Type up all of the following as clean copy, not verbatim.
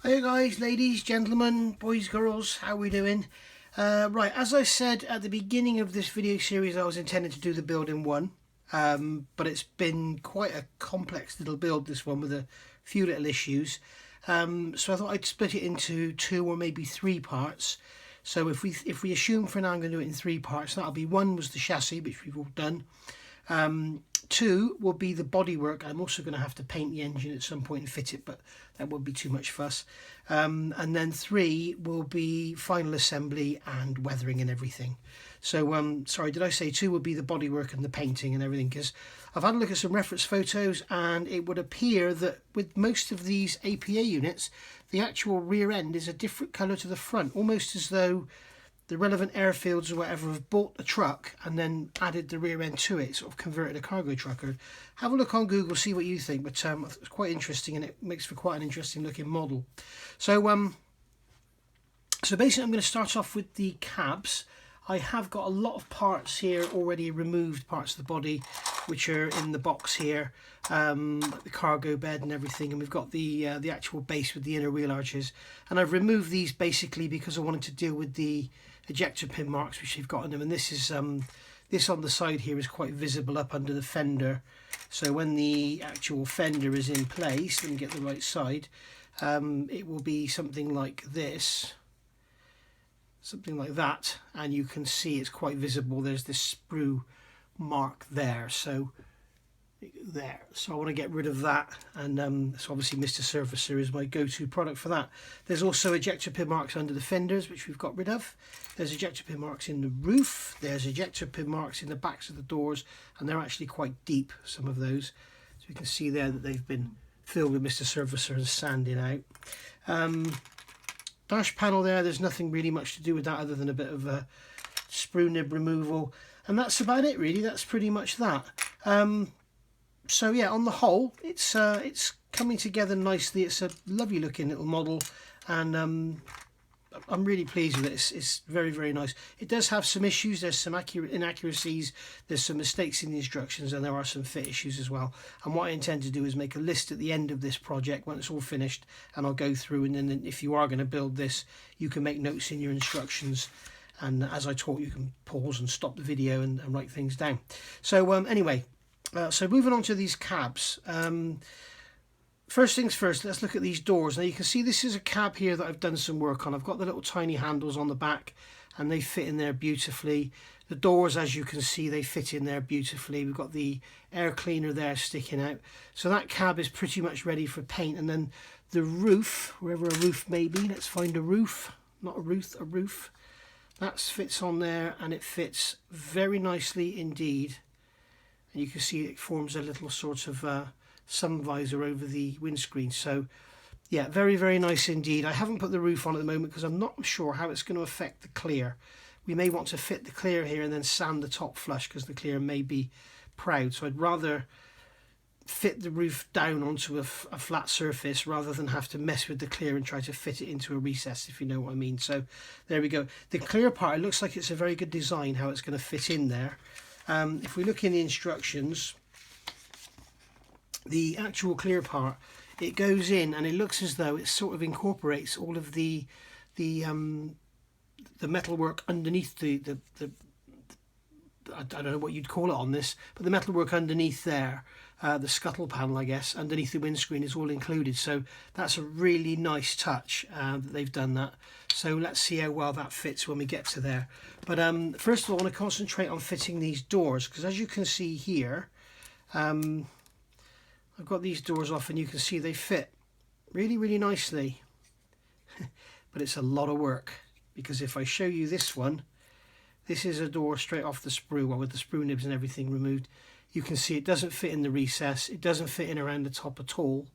Hey guys, ladies, gentlemen, boys, girls, how we doing? Right, as I said at the beginning of this video series, I was intending to do the build in one, but it's been quite a complex little build, this one, with a few little issues. So I thought I'd split it into 2 or maybe 3 parts. So if we assume for now I'm going to do it in 3 parts, that'll be 1 was the chassis, which we've all done. 2 will be the bodywork. I'm also going to have to paint the engine at some point and fit it, but that would be too much fuss. And then 3 will be final assembly and weathering and everything. So sorry, did I say 2 would be the bodywork and the painting and everything? Because I've had a look at some reference photos, and it would appear that with most of these APA units, the actual rear end is a different colour to the front, almost as though the relevant airfields or whatever have bought a truck and then added the rear end to it, sort of converted a cargo trucker. Have a look on Google, see what you think, but it's quite interesting, and it makes for quite an interesting looking model. So basically I'm going to start off with the cabs. I have got a lot of parts here already removed, parts of the body which are in the box here, like the cargo bed and everything, and we've got the actual base with the inner wheel arches, and I've removed these basically because I wanted to deal with the ejector pin marks which they've got in them, and this is this on the side here is quite visible up under the fender, so when the actual fender is in place, let me get the right side, it will be something like this, something like that, and you can see it's quite visible. There's this sprue mark there, so I want to get rid of that, and so obviously Mr. Surfacer is my go-to product for that. There's also ejector pin marks under the fenders which we've got rid of. There's ejector pin marks in the roof, there's ejector pin marks in the backs of the doors, and they're actually quite deep, some of those, so you can see there that they've been filled with Mr. Surfacer and sanding out. Dash panel there's nothing really much to do with that other than a bit of a sprue nib removal, and that's about it really. That's pretty much that. So yeah, on the whole, it's coming together nicely. It's a lovely looking little model, and I'm really pleased with it. It's very, very nice. It does have some issues. There's some inaccuracies, there's some mistakes in the instructions, and there are some fit issues as well. And what I intend to do is make a list at the end of this project when it's all finished, and I'll go through, and then if you are going to build this, you can make notes in your instructions, and as I talk you can pause and stop the video and write things down. So anyway, so moving on to these cabs. First things first, let's look at these doors. Now you can see this is a cab here that I've done some work on. I've got the little tiny handles on the back, and they fit in there beautifully. The doors, as you can see, they fit in there beautifully. We've got the air cleaner there sticking out. So that cab is pretty much ready for paint. And then the roof, wherever a roof may be, let's find a roof, not a roof, a roof. That fits on there, and it fits very nicely indeed. And you can see it forms a little sort of sun visor over the windscreen. So yeah, very, very nice indeed. I haven't put the roof on at the moment because I'm not sure how it's going to affect the clear. We may want to fit the clear here and then sand the top flush because the clear may be proud. So I'd rather fit the roof down onto a flat surface rather than have to mess with the clear and try to fit it into a recess, if you know what I mean. So there we go. The clear part, it looks like it's a very good design how it's going to fit in there. If we look in the instructions, the actual clear part, it goes in and it looks as though it sort of incorporates all of the metalwork underneath the I don't know what you'd call it on this, but the metalwork underneath there, the scuttle panel I guess, underneath the windscreen is all included. So that's a really nice touch that they've done that. So let's see how well that fits when we get to there. But first of all I want to concentrate on fitting these doors, because as you can see here, I've got these doors off and you can see they fit really, really nicely. But it's a lot of work, because if I show you this one, this is a door straight off the sprue, well, with the sprue nibs and everything removed. You can see it doesn't fit in the recess, it doesn't fit in around the top at all.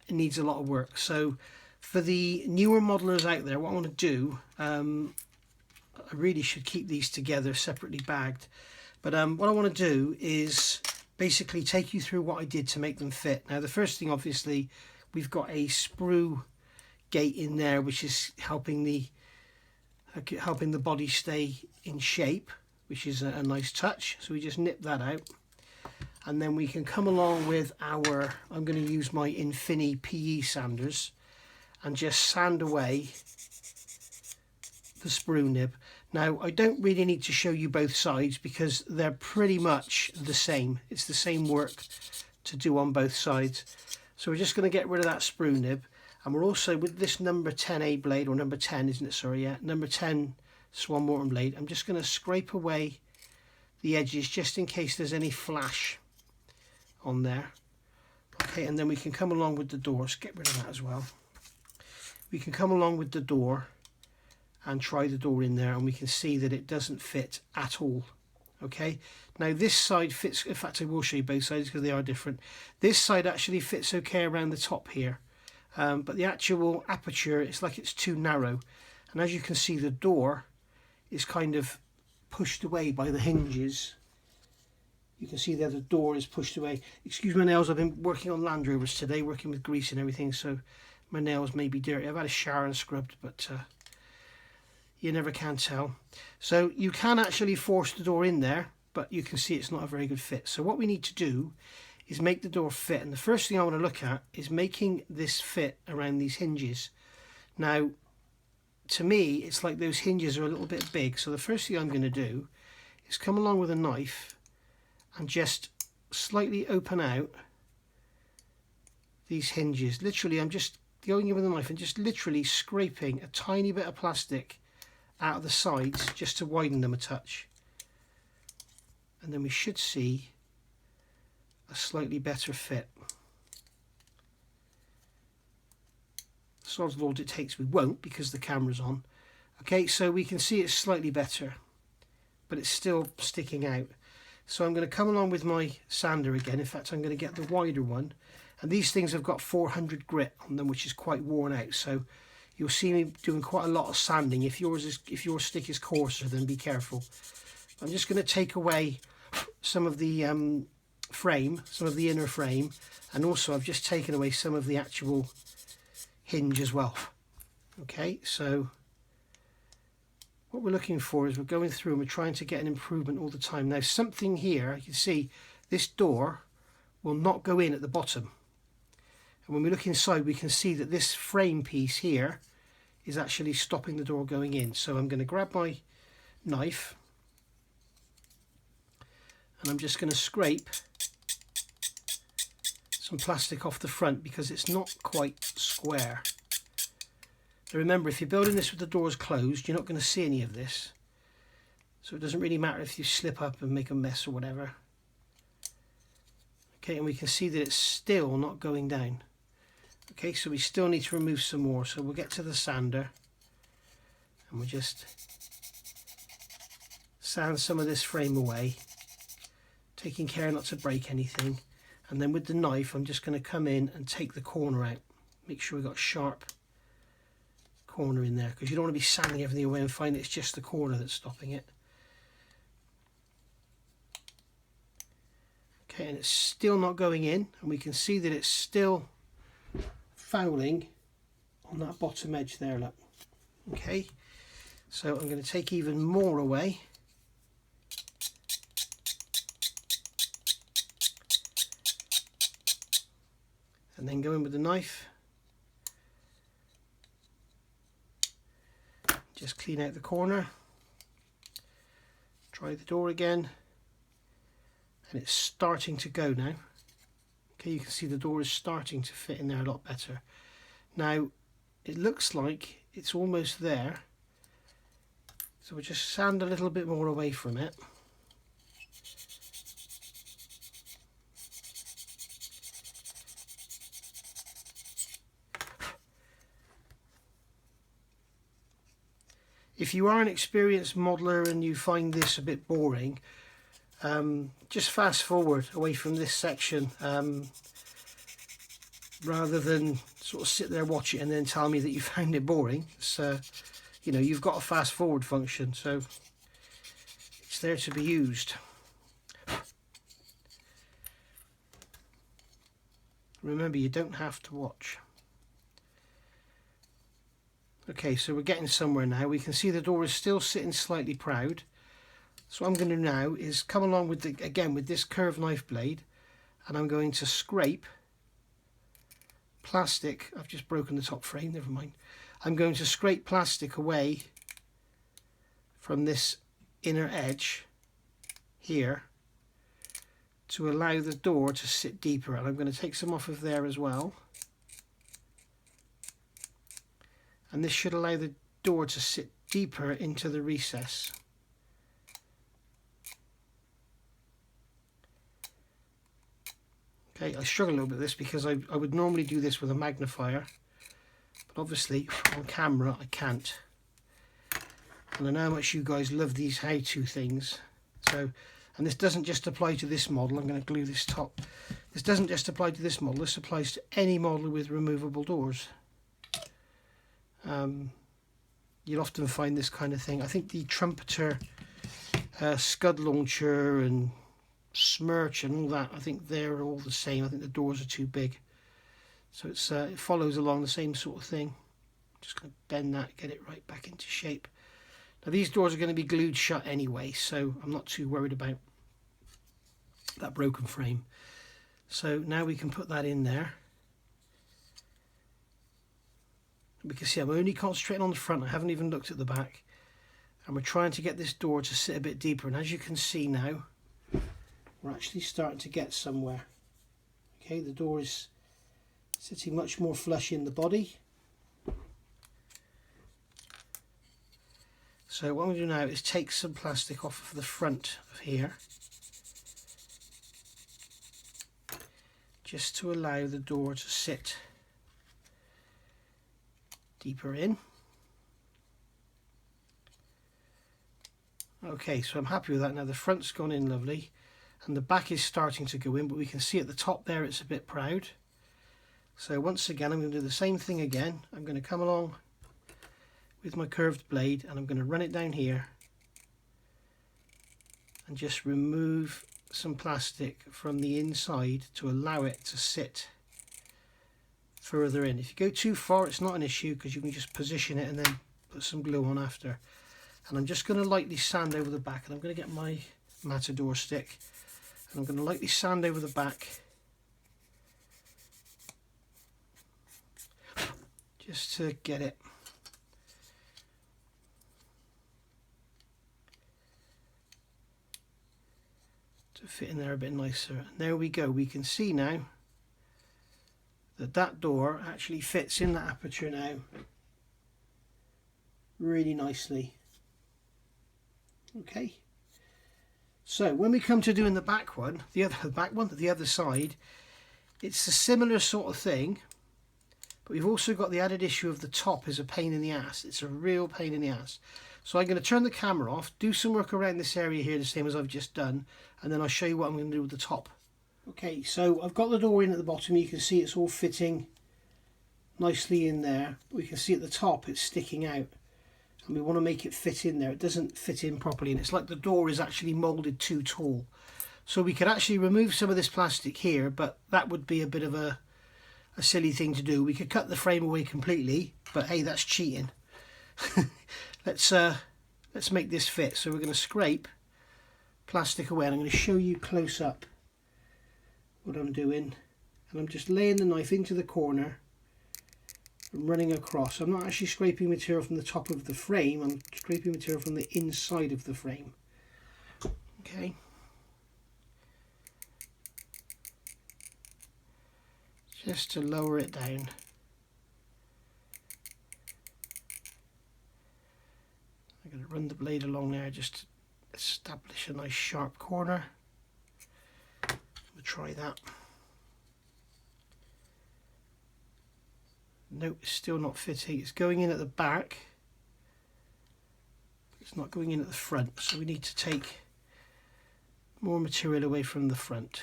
It needs a lot of work. So for the newer modelers out there, what I want to do, I really should keep these together separately bagged, but what I want to do is basically take you through what I did to make them fit. Now the first thing, obviously, we've got a sprue gate in there which is helping the body stay in shape, which is a nice touch. So we just nip that out, and then we can come along with our, I'm going to use my Infini PE sanders, and just sand away the sprue nib. Now I don't really need to show you both sides because they're pretty much the same. It's the same work to do on both sides. So we're just going to get rid of that sprue nib, and we're also, with this number 10A blade, or number 10 isn't it, sorry, yeah, number 10 Swan Morton blade, I'm just going to scrape away the edges just in case there's any flash on there. Okay, and then we can come along with the door. Let's get rid of that as well. We can come along with the door and try the door in there, and we can see that it doesn't fit at all. Okay, now this side fits. In fact, I will show you both sides because they are different. This side actually fits okay around the top here, but the actual aperture, it's like it's too narrow, and as you can see, the door is kind of pushed away by the hinges. You can see there the door is pushed away. Excuse my nails, I've been working on Land Rovers today, working with grease and everything, so my nails may be dirty. I've had a shower and scrubbed, but you never can tell. So you can actually force the door in there, but you can see it's not a very good fit. So what we need to do is make the door fit, and the first thing I want to look at is making this fit around these hinges. Now, to me, it's like those hinges are a little bit big, so the first thing I'm going to do is come along with a knife and just slightly open out these hinges. Literally, I'm just going in with a knife and just literally scraping a tiny bit of plastic out of the sides just to widen them a touch, and then we should see a slightly better fit. Sod's law dictates we won't because the camera's on. Okay, so we can see it's slightly better, but it's still sticking out. So I'm going to come along with my sander again. In fact, I'm going to get the wider one, and these things have got 400 grit on them, which is quite worn out, so you'll see me doing quite a lot of sanding. If your stick is coarser, then be careful. I'm just going to take away some of the frame, some of the inner frame, and also I've just taken away some of the actual hinge as well. Okay, so what we're looking for is we're going through and we're trying to get an improvement all the time. Now, something here, you can see this door will not go in at the bottom, and when we look inside we can see that this frame piece here is actually stopping the door going in. So I'm going to grab my knife and I'm just going to scrape some plastic off the front because it's not quite square. Now remember, if you're building this with the doors closed, you're not going to see any of this, so it doesn't really matter if you slip up and make a mess or whatever. Okay, and we can see that it's still not going down. Okay, so we still need to remove some more, so we'll get to the sander and we'll just sand some of this frame away, taking care not to break anything, and then with the knife I'm just going to come in and take the corner out. Make sure we've got a sharp corner in there, because you don't want to be sanding everything away and find it's just the corner that's stopping it. Okay, and it's still not going in, and we can see that it's still fouling on that bottom edge there, look. Okay, so I'm going to take even more away. And then go in with the knife. Just clean out the corner. Try the door again. And it's starting to go now. Okay, you can see the door is starting to fit in there a lot better. Now, it looks like it's almost there. So we'll just sand a little bit more away from it. If you are an experienced modeler and you find this a bit boring, just fast forward away from this section, rather than sort of sit there, watch it and then tell me that you found it boring. So, you know, you've got a fast forward function, so it's there to be used. Remember, you don't have to watch. Okay, so we're getting somewhere now. We can see the door is still sitting slightly proud. So what I'm going to do now is come along with the, again with this curved knife blade, and I'm going to scrape plastic. I've just broken the top frame, never mind. I'm going to scrape plastic away from this inner edge here to allow the door to sit deeper, and I'm going to take some off of there as well, and this should allow the door to sit deeper into the recess. Okay, I struggle a little bit with this because I would normally do this with a magnifier, but obviously on camera I can't. And I know how much you guys love these how-to things. So, and this doesn't just apply to this model. I'm going to glue this top. This doesn't just apply to this model. This applies to any model with removable doors. You'll often find this kind of thing. I think the Trumpeter, Scud Launcher and Smirch and all that, I think they're all the same. I think the doors are too big. So it's it follows along the same sort of thing. Just going to bend that, get it right back into shape. Now these doors are going to be glued shut anyway, so I'm not too worried about that broken frame. So now we can put that in there. We can see I'm only concentrating on the front. I haven't even looked at the back. And we're trying to get this door to sit a bit deeper. And as you can see now, we're actually starting to get somewhere. Okay, the door is sitting much more flush in the body. So what I'm going to do now is take some plastic off of the front of here, just to allow the door to sit deeper in. Okay, so I'm happy with that now. The front's gone in lovely and the back is starting to go in, but we can see at the top there it's a bit proud. So once again I'm going to do the same thing again. I'm going to come along with my curved blade and I'm going to run it down here and just remove some plastic from the inside to allow it to sit further in. If you go too far it's not an issue because you can just position it and then put some glue on after. And I'm just going to lightly sand over the back, and I'm going to get my Matador stick and I'm going to lightly sand over the back just to get it to fit in there a bit nicer. And there we go. We can see now that that door actually fits in that aperture now really nicely. Okay, so when we come to doing the back one, the other side, it's a similar sort of thing, but we've also got the added issue of the top is a pain in the ass. It's a real pain in the ass. So I'm going to turn the camera off, do some work around this area here the same as I've just done, and then I'll show you what I'm going to do with the top. Okay, so I've got the door in at the bottom. You can see it's all fitting nicely in there. We can see at the top it's sticking out, and we want to make it fit in there. It doesn't fit in properly, and it's like the door is actually moulded too tall. So we could actually remove some of this plastic here, but that would be a bit of a silly thing to do. We could cut the frame away completely, but hey, that's cheating. Let's make this fit. So we're going to scrape plastic away, and I'm going to show you close up what I'm doing. And I'm just laying the knife into the corner and running across. I'm not actually scraping material from the top of the frame, I'm scraping material from the inside of the frame. Okay. Just to lower it down. I'm going to run the blade along there just to establish a nice sharp corner. We'll try that. Nope, it's still not fitting. It's going in at the back. It's not going in at the front, so we need to take more material away from the front.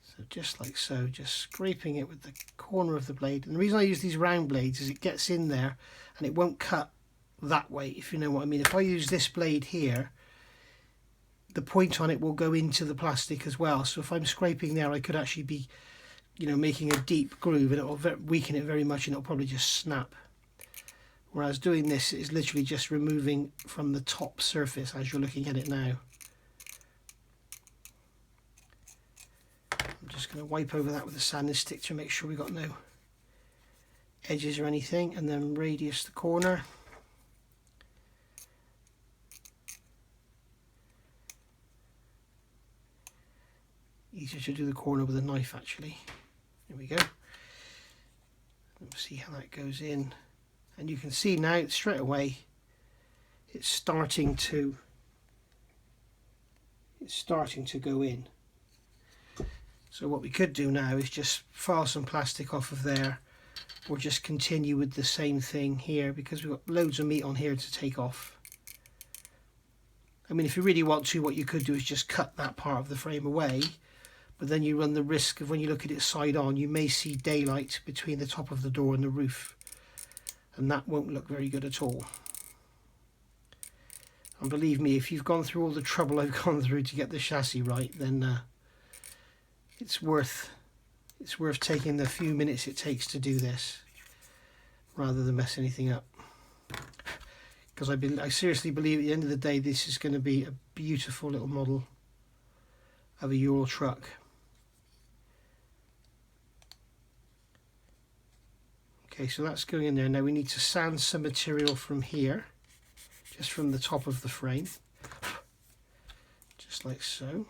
So just like so, just scraping it with the corner of the blade. And the reason I use these round blades is it gets in there and it won't cut that way, if you know what I mean. If I use this blade here, the point on it will go into the plastic as well. So if I'm scraping there, I could actually be, you know, making a deep groove, and it will weaken it very much and it'll probably just snap. Whereas doing this is literally just removing from the top surface as you're looking at it now. I'm just going to wipe over that with a sanding stick to make sure we've got no edges or anything, and then radius the corner. Easier to do the corner with a knife actually. There we go. Let's see how that goes in, and you can see now straight away it's starting to go in. So what we could do now is just file some plastic off of there, or just continue with the same thing here, because we've got loads of meat on here to take off. I mean, if you really want to, what you could do is just cut that part of the frame away, but then you run the risk of, when you look at it side on, you may see daylight between the top of the door and the roof, and that won't look very good at all. And believe me, if you've gone through all the trouble I've gone through to get the chassis right, then it's worth taking the few minutes it takes to do this, rather than mess anything up. Because I seriously believe at the end of the day this is going to be a beautiful little model of a Ural truck. Okay, so that's going in there. Now we need to sand some material from here, just from the top of the frame, just like so.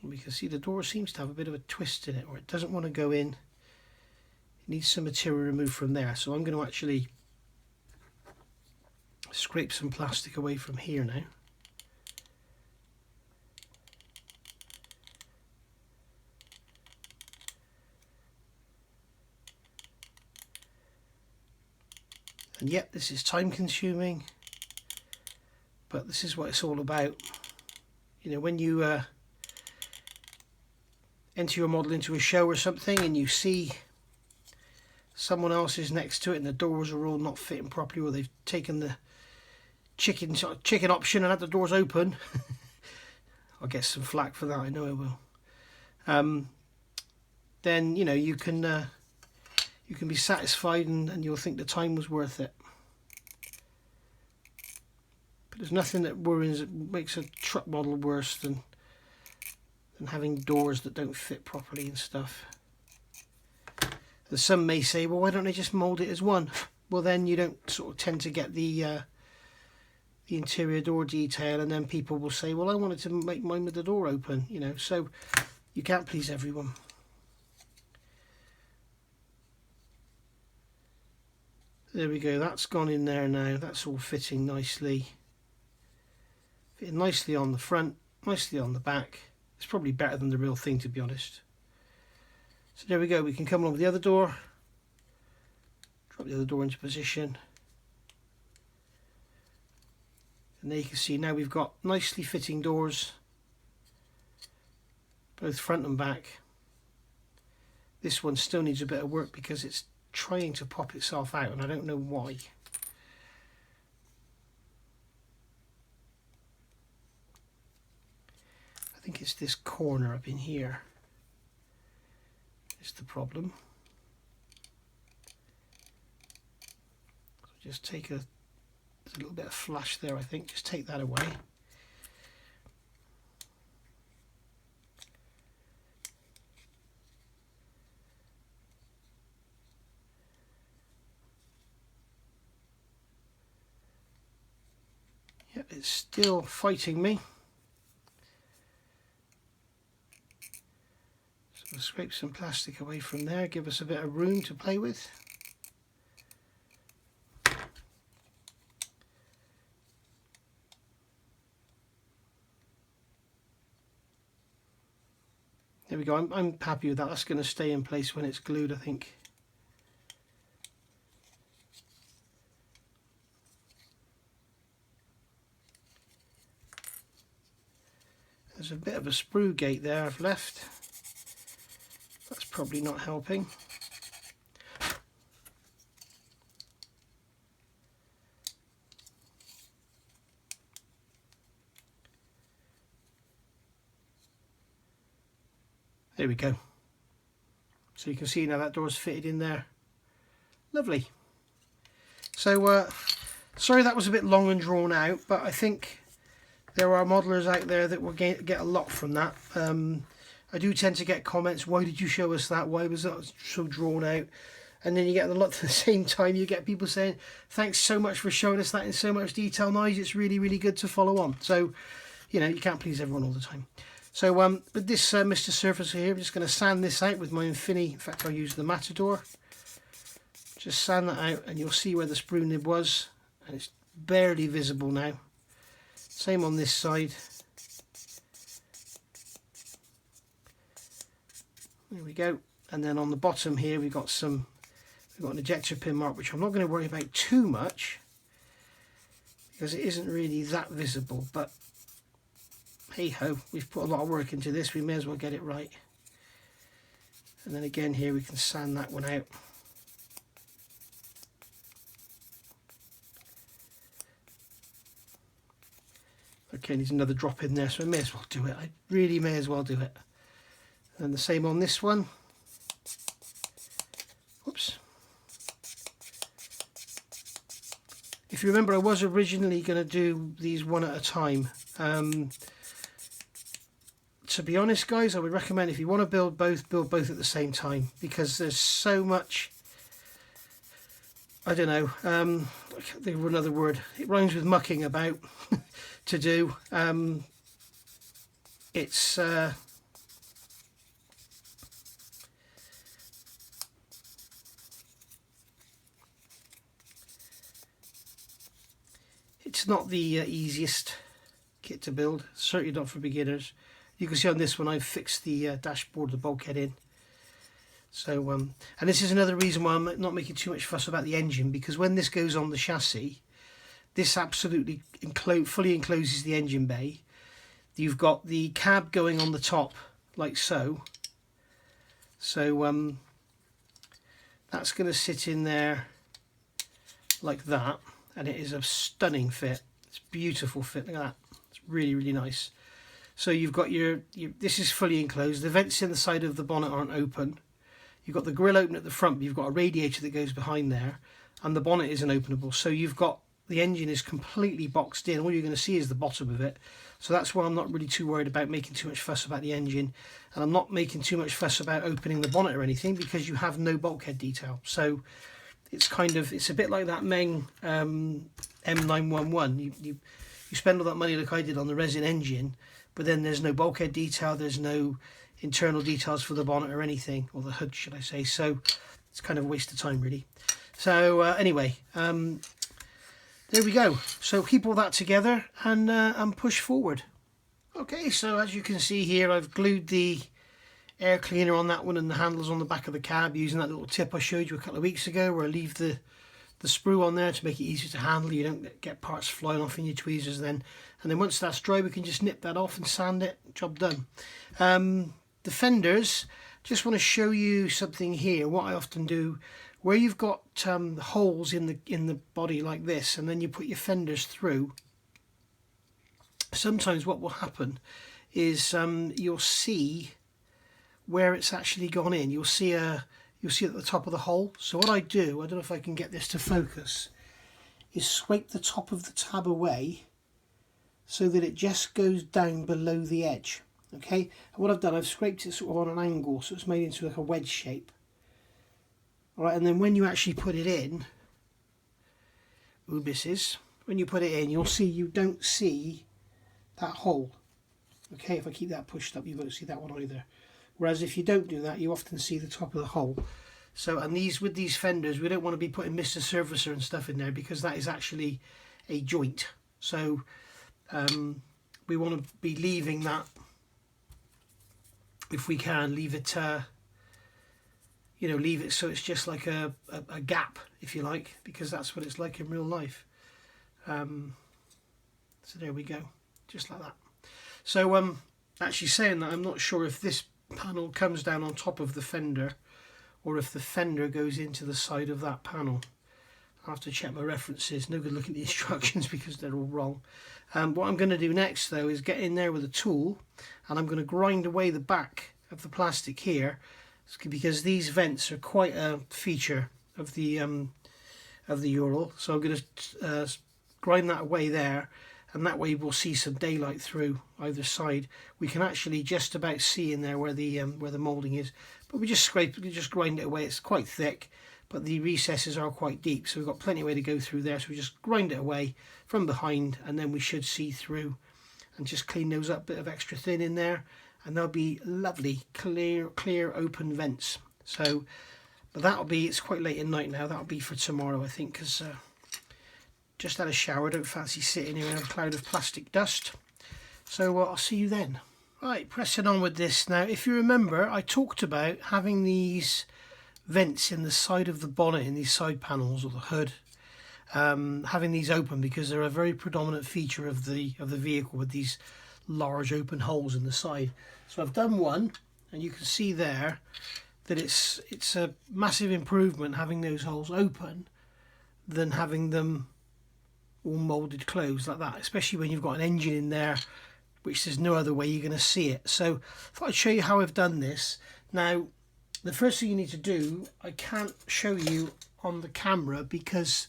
And we can see the door seems to have a bit of a twist in it, or it doesn't want to go in. It needs some material removed from there. So I'm going to actually scrape some plastic away from here now. And yep, this is time consuming, but this is what it's all about. You know, when you enter your model into a show or something and you see someone else is next to it and the doors are all not fitting properly, or they've taken the chicken option and had the doors open, I'll get some flack for that, I know I will. Then you know you can be satisfied, and you'll think the time was worth it. But there's nothing that makes a truck model worse than having doors that don't fit properly and stuff. And some may say, well, why don't they just mould it as one? Well, then you don't sort of tend to get the interior door detail, and then people will say, well, I wanted to make mine with the door open, you know, so you can't please everyone. There we go, that's gone in there now. That's all fitting nicely. Fitting nicely on the front, nicely on the back. It's probably better than the real thing, to be honest. So there we go, we can come along with the other door. Drop the other door into position. And there you can see now we've got nicely fitting doors, both front and back. This one still needs a bit of work because it's trying to pop itself out, and I don't know why. I think it's this corner up in here is the problem. So just take there's a little bit of flash there, I think. Just take that away. Yep, it's still fighting me. So we'll scrape some plastic away from there, give us a bit of room to play with. There we go, I'm happy with that. That's going to stay in place when it's glued, I think. There's a bit of a sprue gate there I've left. That's probably not helping. There we go. So you can see now that door's fitted in there Lovely. So sorry that was a bit long and drawn out, but I think there are modelers out there that will get a lot from that. I do tend to get comments, why did you show us that? Why was that so drawn out? And then you get a lot at the same time. You get people saying, thanks so much for showing us that in so much detail, Nigel. It's really, really good to follow on. So, you know, you can't please everyone all the time. So with this Mr. Surfacer here, I'm just going to sand this out with my Infinity. In fact, I'll use the Matador. Just sand that out and you'll see where the sprue nib was. And it's barely visible now. Same on this side. There we go. And then on the bottom here we've got an ejector pin mark, which I'm not going to worry about too much because it isn't really that visible, but hey ho, we've put a lot of work into this, we may as well get it right. And then again here we can sand that one out. Okay, there's another drop in there, so I may as well do it. I really may as well do it. And the same on this one. Whoops. If you remember, I was originally going to do these one at a time. To be honest, guys, I would recommend if you want to build both at the same time, because there's so much, I don't know, I can't think of another word, it rhymes with mucking about to do. It's not the easiest kit to build, certainly not for beginners. You can see on this one I've fixed the dashboard, the bulkhead in. So, and this is another reason why I'm not making too much fuss about the engine, because when this goes on the chassis, this absolutely fully encloses the engine bay. You've got the cab going on the top, like so. So that's going to sit in there like that, and it is a stunning fit. It's a beautiful fit. Look at that. It's really, really nice. So you've got your this is fully enclosed. The vents in the side of the bonnet aren't open. You've got the grille open at the front, but you've got a radiator that goes behind there, and the bonnet isn't openable. So you've got, the engine is completely boxed in. All you're going to see is the bottom of it. So that's why I'm not really too worried about making too much fuss about the engine, and I'm not making too much fuss about opening the bonnet or anything, because you have no bulkhead detail. So it's kind of, it's a bit like that Meng M911. You spend all that money like I did on the resin engine, but then there's no bulkhead detail, there's no internal details for the bonnet or anything, or the hood should I say, so it's kind of a waste of time really. So anyway, there we go. So keep all that together and push forward. Okay, so as you can see here, I've glued the air cleaner on that one and the handles on the back of the cab using that little tip I showed you a couple of weeks ago, where I leave the sprue on there to make it easier to handle. You don't get parts flying off in your tweezers then. And then once that's dry, we can just nip that off and sand it. Job done. The fenders, just want to show you something here. What I often do, where you've got holes in the body like this, and then you put your fenders through, sometimes what will happen is you'll see where it's actually gone in. You'll see it at the top of the hole. So what I do, I don't know if I can get this to focus, is scrape the top of the tab away so that it just goes down below the edge. Okay, and what I've done, I've scraped it sort of on an angle, so it's made into like a wedge shape. All right, and then when you actually put it in, when you put it in, you'll see you don't see that hole. Okay, if I keep that pushed up, you won't see that one either. Whereas if you don't do that, you often see the top of the hole. So, and with these fenders, we don't want to be putting Mr. Surfacer and stuff in there, because that is actually a joint. So we want to be leaving that, if we can, leave it leave it so it's just like a gap, if you like, because that's what it's like in real life. So there we go, just like that. So actually saying that, I'm not sure if this panel comes down on top of the fender or if the fender goes into the side of that panel. I'll have to check my references. No good looking at the instructions because they're all wrong. What I'm going to do next though is get in there with a tool, and I'm going to grind away the back of the plastic here, because these vents are quite a feature Ural. So I'm going to grind that away there, and that way we'll see some daylight through either side. We can actually just about see in there where the moulding is, but we just grind it away. It's quite thick, but the recesses are quite deep, so we've got plenty of way to go through there. So we just grind it away from behind, and then we should see through, and just clean those up, bit of extra thin in there, and they'll be lovely clear open vents. So, but that'll be, it's quite late at night now, that'll be for tomorrow I think, because just had a shower, don't fancy sitting here in a cloud of plastic dust. So I'll see you then. Right, pressing on with this now. If you remember, I talked about having these vents in the side of the bonnet, in these side panels or the hood, having these open because they're a very predominant feature of the vehicle, with these large open holes in the side. So I've done one, and you can see there that it's a massive improvement having those holes open than having them all moulded closed like that, especially when you've got an engine in there, which there's no other way you're going to see it. So I thought I'd show you how I've done this. Now, the first thing you need to do, I can't show you on the camera because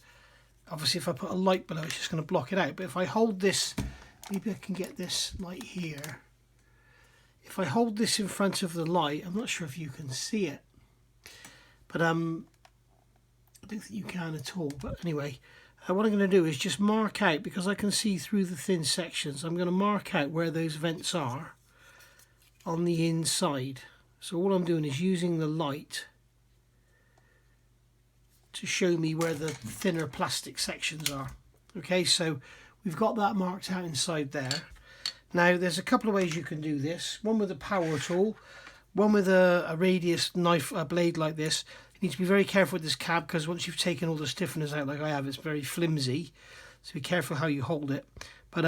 obviously if I put a light below, it's just going to block it out. But if I hold this, maybe I can get this light here. If I hold this in front of the light, I'm not sure if you can see it, but I don't think you can at all. But anyway, what I'm going to do is just mark out, because I can see through the thin sections, I'm going to mark out where those vents are on the inside. So all I'm doing is using the light to show me where the thinner plastic sections are. Okay, so we've got that marked out inside there. Now there's a couple of ways you can do this. One with a power tool, one with a radius knife, a blade like this. You need to be very careful with this cab, because once you've taken all the stiffeners out like I have, it's very flimsy, so be careful how you hold it. But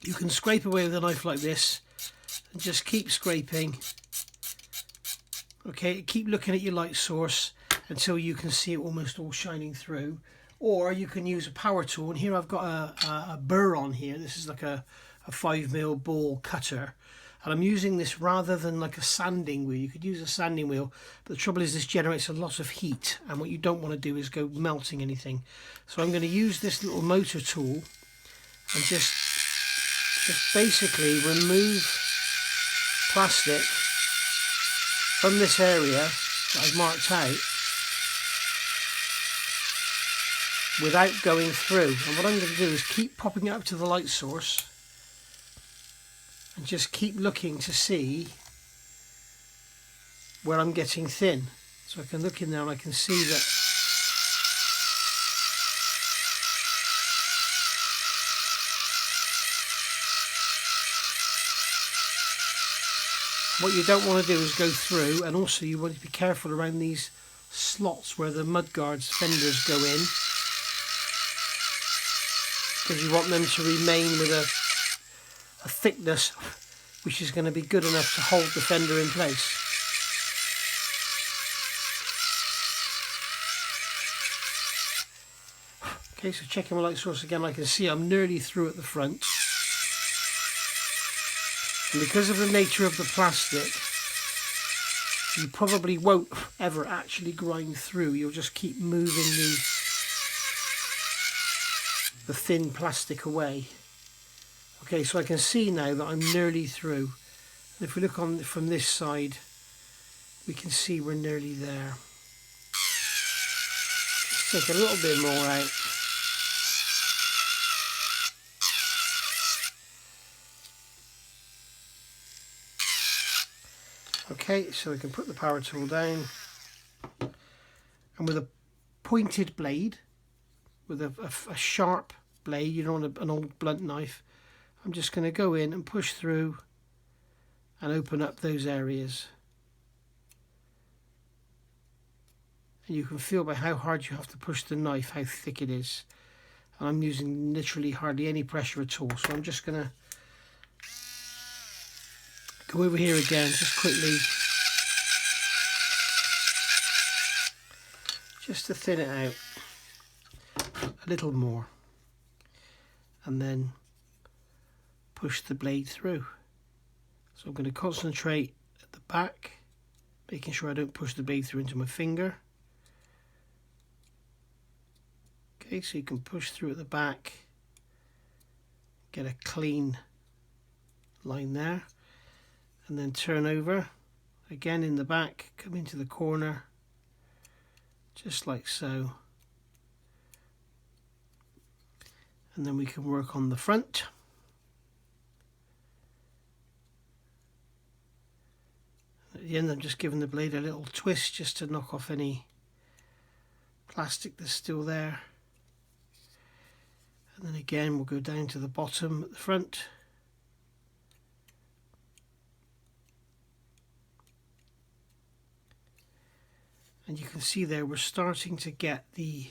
you can scrape away with a knife like this and just keep scraping. Okay, keep looking at your light source until you can see it almost all shining through. Or you can use a power tool, and here I've got a burr on here. This is like a 5mm ball cutter, and I'm using this rather than like a sanding wheel. You could use a sanding wheel, but the trouble is this generates a lot of heat, and what you don't want to do is go melting anything. So I'm going to use this little motor tool and just basically remove plastic from this area that I've marked out without going through. And what I'm going to do is keep popping it up to the light source and just keep looking to see where I'm getting thin. So I can look in there and I can see that what you don't want to do is go through, and also you want to be careful around these slots where the mudguards fenders go in, because you want them to remain with a thickness which is going to be good enough to hold the fender in place. Okay, so checking my light source again, I can see I'm nearly through at the front. And because of the nature of the plastic, you probably won't ever actually grind through. You'll just keep moving the thin plastic away. Okay, so I can see now that I'm nearly through. And if we look on from this side, we can see we're nearly there. Just take a little bit more out. Okay, so we can put the power tool down, and with a pointed blade, with a sharp blade, you don't want an old blunt knife, I'm just going to go in and push through and open up those areas. And you can feel by how hard you have to push the knife how thick it is. And I'm using literally hardly any pressure at all, so I'm just going to go over here again just quickly, just to thin it out a little more, and then push the blade through. So I'm going to concentrate at the back making sure I don't push the blade through into my finger. Okay, so you can push through at the back, get a clean line there, and then turn over again in the back, come into the corner just like so, and then we can work on the front. At the end I'm just giving the blade a little twist just to knock off any plastic that's still there, and then again we'll go down to the bottom at the front. And you can see there we're starting to get the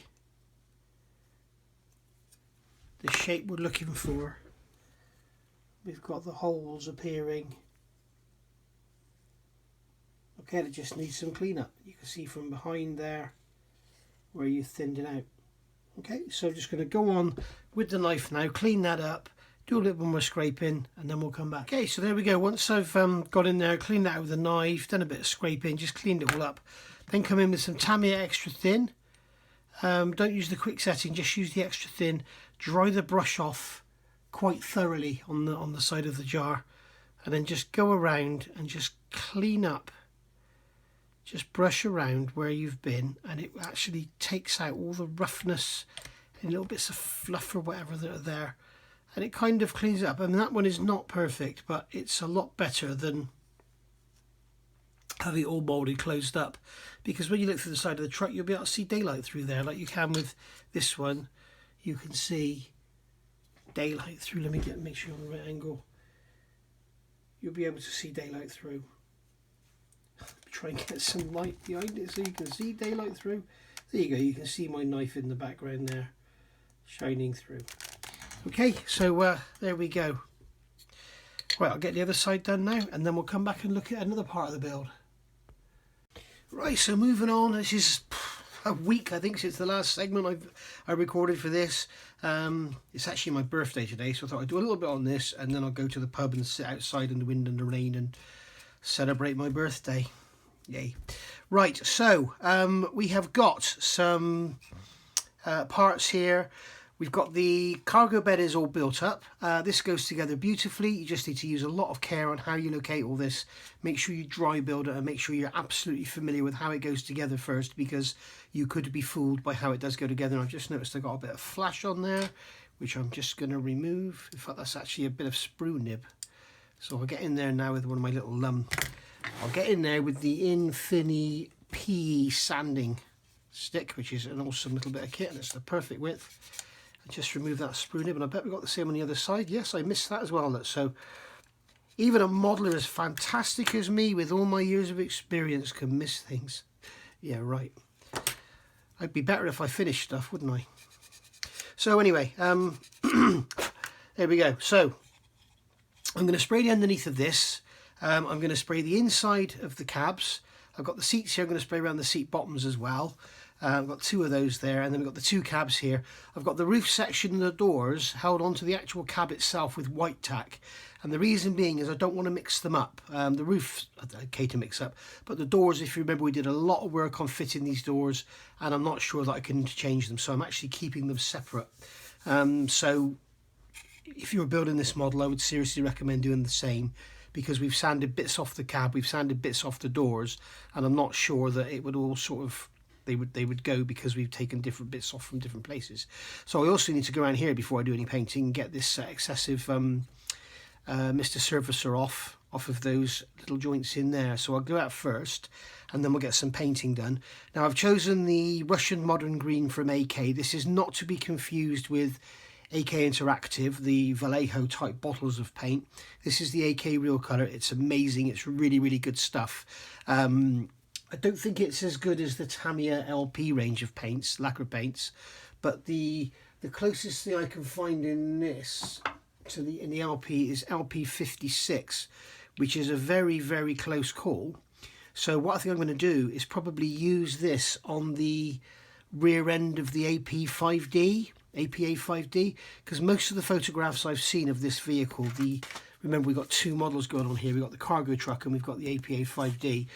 shape we're looking for. We've got the holes appearing. Okay, it just needs some cleanup. You can see from behind there where you thinned it out. Okay, so I'm just going to go on with the knife now, clean that up, do a little bit more scraping, and then we'll come back. Okay, so there we go. Once I've got in there, cleaned that out with a knife, done a bit of scraping, just cleaned it all up, then come in with some Tamiya extra thin. Don't use the quick setting, just use the extra thin. Dry the brush off quite thoroughly on the side of the jar, and then just go around and just clean up. Just brush around where you've been, and it actually takes out all the roughness and little bits of fluff or whatever that are there, and it kind of cleans it up. I mean, that one is not perfect, but it's a lot better than having it all moulded closed up, because when you look through the side of the truck you'll be able to see daylight through there like you can with this one. You can see daylight through. Let me make sure I'm on the right angle. You'll be able to see daylight through. Try and get some light behind it so you can see daylight through. There you go, you can see my knife in the background there shining through. Okay, so there we go. Right, I'll get the other side done now, and then we'll come back and look at another part of the build. Right, so moving on. This is a week, I think, since the last segment I recorded for this. It's actually my birthday today, so I thought I'd do a little bit on this, and then I'll go to the pub and sit outside in the wind and the rain and celebrate my birthday. Yay. Right, so we have got some parts here. We've got the cargo bed is all built up. This goes together beautifully. You just need to use a lot of care on how you locate all this. Make sure you dry build it and make sure you're absolutely familiar with how it goes together first, because you could be fooled by how it does go together. And I've just noticed I got a bit of flash on there, which I'm just going to remove. In fact, that's actually a bit of sprue nib. So I'll get in there now with one of my little I'll get in there with the Infini P sanding stick, which is an awesome little bit of kit, and it's the perfect width. I just remove that sprue nib, and I bet we've got the same on the other side. Yes, I missed that as well. Look, so even a modeler as fantastic as me with all my years of experience can miss things. Yeah, right. I'd be better if I finished stuff, wouldn't I? So anyway, there we go. So I'm going to spray the underneath of this. I'm going to spray the inside of the cabs. I've got the seats here. I'm going to spray around the seat bottoms as well. I've got two of those there, and then we've got the two cabs here. I've got the roof section and the doors held onto the actual cab itself with white tack, and the reason being is I don't want to mix them up. The roof, okay to mix up, but the doors, if you remember, we did a lot of work on fitting these doors, and I'm not sure that I can interchange them, so I'm actually keeping them separate. So if you were building this model, I would seriously recommend doing the same, because we've sanded bits off the cab, we've sanded bits off the doors, and I'm not sure that it would all sort of, they would go, because we've taken different bits off from different places. So I also need to go around here before I do any painting and get this excessive Mr. Surfacer off of those little joints in there. So I'll go out first, and then we'll get some painting done. Now I've chosen the Russian Modern Green from AK. This is not to be confused with AK Interactive, the Vallejo type bottles of paint. This is the AK Real Colour. It's amazing. It's really, really good stuff. I don't think it's as good as the Tamiya LP range of paints, lacquer paints, but the closest thing I can find in this to in the LP is LP 56, which is a very, very close call. So what I think I'm going to do is probably use this on the rear end of the APA 5D, because most of the photographs I've seen of this vehicle, the remember we've got two models going on here. We've got the cargo truck and we've got the APA 5D.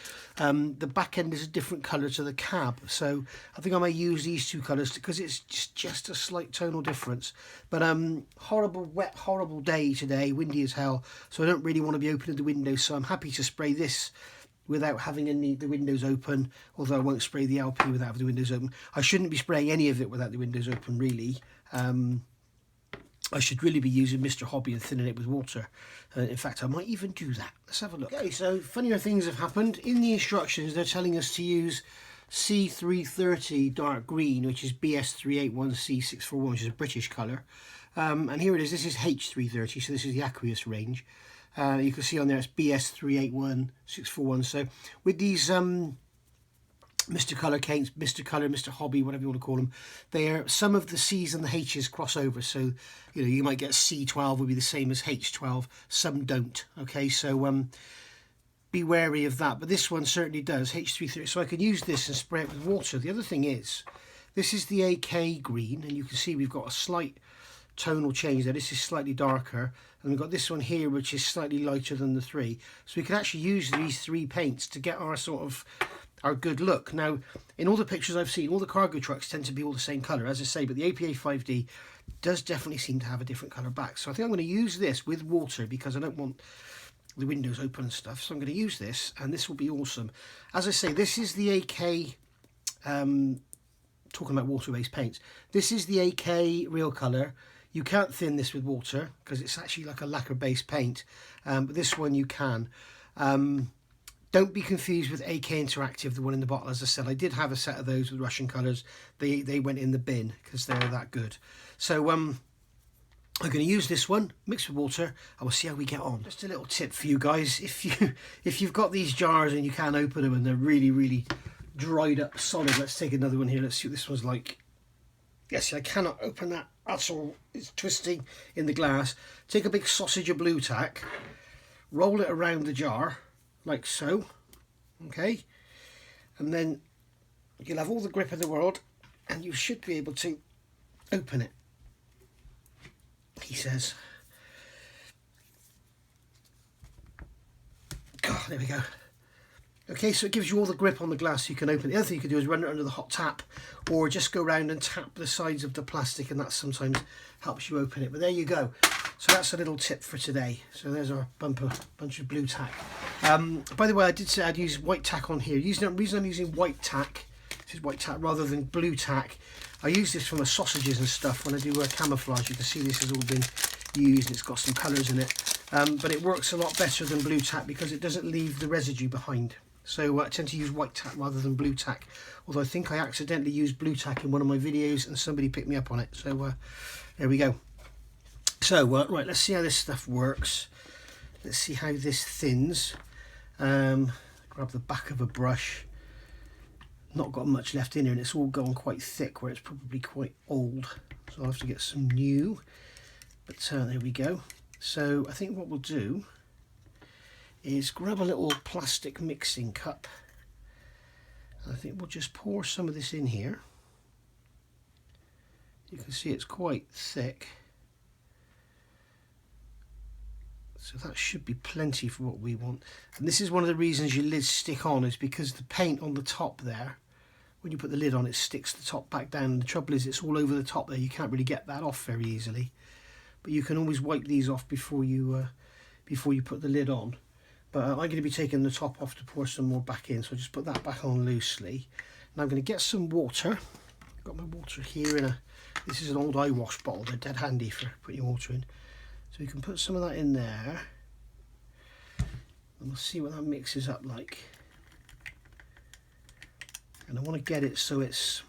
The back end is a different colour to the cab, so I think I may use these two colours because it's just a slight tonal difference. But horrible wet, horrible day today, windy as hell, so I don't really want to be opening the windows, so I'm happy to spray this without having the windows open, although I won't spray the LP without having the windows open. I shouldn't be spraying any of it without the windows open, really. I should really be using Mr. Hobby and thinning it with water. In fact, I might even do that. Let's have a look. Okay, so funnier things have happened. In the instructions, they're telling us to use C330 dark green, which is BS381C641, which is a British colour. And here it is. This is H330, so this is the aqueous range. You can see on there it's BS381641. So with these Mr. Colour Canes, Mr. Colour, Mr. Hobby, whatever you want to call them, they are, some of the C's and the H's cross over. So, you know, you might get C12 will be the same as H12, some don't. Okay, so be wary of that. But this one certainly does, H330. So I can use this and spray it with water. The other thing is, this is the AK green, and you can see we've got a slight tonal change there. This is slightly darker, and we've got this one here which is slightly lighter than the three, so we can actually use these three paints to get our sort of our good look. Now, in all the pictures I've seen, all the cargo trucks tend to be all the same colour, as I say, but the APA 5D does definitely seem to have a different colour back. So I think I'm going to use this with water because I don't want the windows open and stuff, so I'm going to use this, and this will be awesome. As I say, this is the AK talking about water-based paints, this is the AK real colour. You can't thin this with water because it's actually like a lacquer-based paint, but this one you can. Don't be confused with AK Interactive, the one in the bottle. As I said, I did have a set of those with Russian colours. They went in the bin because they're that good. So I'm going to use this one, mix with water, and we'll see how we get on. Just a little tip for you guys: if you've got these jars and you can't open them and they're really dried up solid, let's take another one here. Let's see what this one's like. Yes, I cannot open that at all. It's twisting in the glass. Take a big sausage of blue tack, roll it around the jar like so, okay, and then you'll have all the grip in the world and you should be able to open it, he says. God, there we go. Okay, so it gives you all the grip on the glass so you can open it. The other thing you can do is run it under the hot tap, or just go around and tap the sides of the plastic, and that sometimes helps you open it. But there you go. So that's a little tip for today. So there's our bunch of blue tack. By the way, I did say I'd use white tack on here. The reason I'm using white tack, this is white tack rather than blue tack. I use this for my sausages and stuff when I do camouflage. You can see this has all been used and it's got some colours in it. But it works a lot better than blue tack because it doesn't leave the residue behind. So I tend to use white tack rather than blue tack, although I think I accidentally used blue tack in one of my videos and somebody picked me up on it. So there we go. So right, let's see how this stuff works. Let's see how this thins. Grab the back of a brush. Not got much left in here, and it's all gone quite thick where it's probably quite old, so I'll have to get some new. But there we go. So I think what we'll do is grab a little plastic mixing cup, and I think we'll just pour some of this in here. You can see it's quite thick, so that should be plenty for what we want. And this is one of the reasons your lids stick on, is because the paint on the top there, when you put the lid on, it sticks the top back down, and the trouble is it's all over the top there. You can't really get that off very easily, but you can always wipe these off before you put the lid on. But I'm going to be taking the top off to pour some more back in, so I'll just put that back on loosely. Now I'm going to get some water. I've got my water here in this is an old eye wash bottle. They're dead handy for putting your water in. So you can put some of that in there, and we'll see what that mixes up like. And I want to get it so it's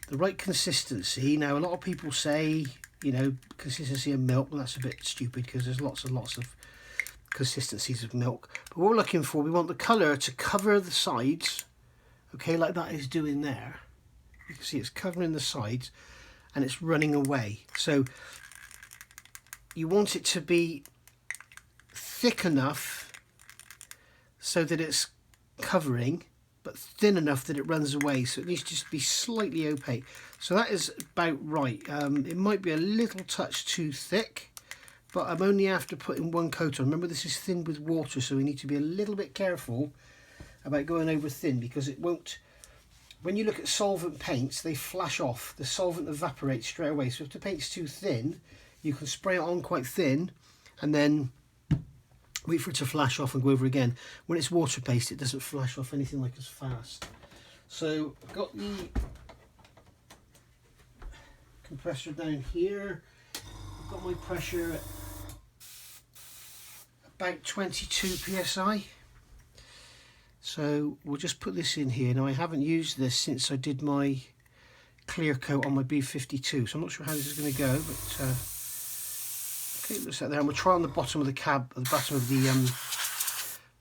the right consistency. Now a lot of people say, you know, consistency of milk, well, that's a bit stupid because there's lots and lots of consistencies of milk. But what we're looking for, we want the colour to cover the sides, okay, like that is doing there. You can see it's covering the sides and it's running away. So you want it to be thick enough so that it's covering, but thin enough that it runs away. So it needs to just be slightly opaque. So that is about right. It might be a little touch too thick, but I'm only after putting one coat on. Remember, this is thin with water, so we need to be a little bit careful about going over thin, because it won't, when you look at solvent paints, they flash off. The solvent evaporates straight away. So if the paint's too thin, you can spray it on quite thin and then wait for it to flash off and go over again. When it's water based, it doesn't flash off anything like as fast. So I've got the compressor down here. I've got my pressure at about 22 psi. So we'll just put this in here. Now I haven't used this since I did my clear coat on my B52, so I'm not sure how this is going to go, but okay, looks like there. And we'll try on the bottom of the cab, at the bottom of the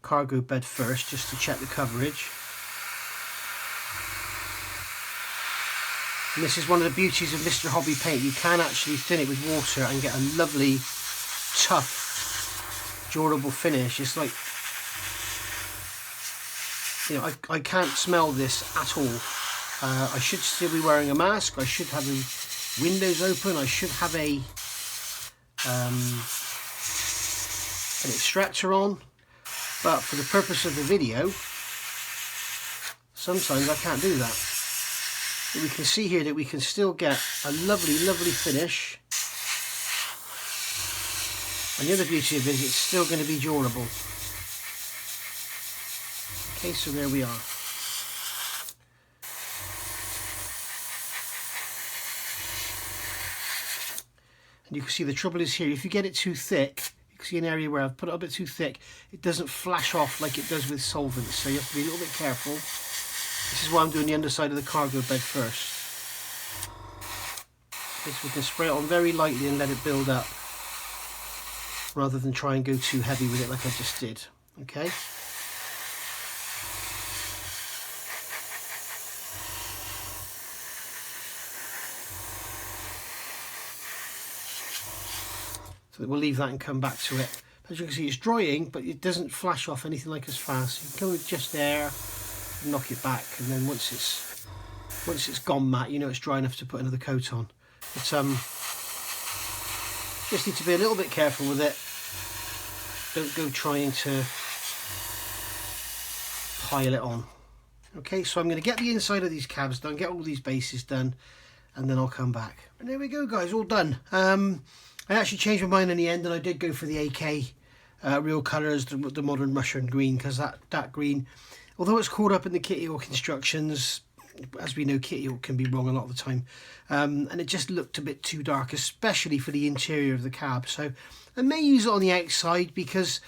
cargo bed first, just to check the coverage. And this is one of the beauties of Mr. Hobby Paint. You can actually thin it with water and get a lovely, tough, durable finish. It's like, you know, I can't smell this at all. I should still be wearing a mask. I should have the windows open. I should have an extractor on. But for the purpose of the video, sometimes I can't do that. But we can see here that we can still get a lovely, lovely finish. And the other beauty of it is it's still going to be durable. Okay, so there we are. And you can see the trouble is here, if you get it too thick, you can see an area where I've put it a bit too thick, it doesn't flash off like it does with solvents, so you have to be a little bit careful. This is why I'm doing the underside of the cargo bed first. Okay, so we can spray it on very lightly and let it build up, rather than try and go too heavy with it like I just did. Okay. So we'll leave that and come back to it. As you can see, it's drying, but it doesn't flash off anything like as fast. You can go just there, knock it back, and then once it's gone matte, you know it's dry enough to put another coat on. But just need to be a little bit careful with it. Don't go trying to pile it on. Okay, so I'm going to get the inside of these cabs done, get all these bases done, and then I'll come back. And there we go, guys, all done. I actually changed my mind in the end, and I did go for the AK real colours, the modern Russian green, because that green, although it's caught up in the Kitty Hawk instructions, as we know, Kitty Hawk can be wrong a lot of the time, and it just looked a bit too dark, especially for the interior of the cab. So I may use it on the outside, because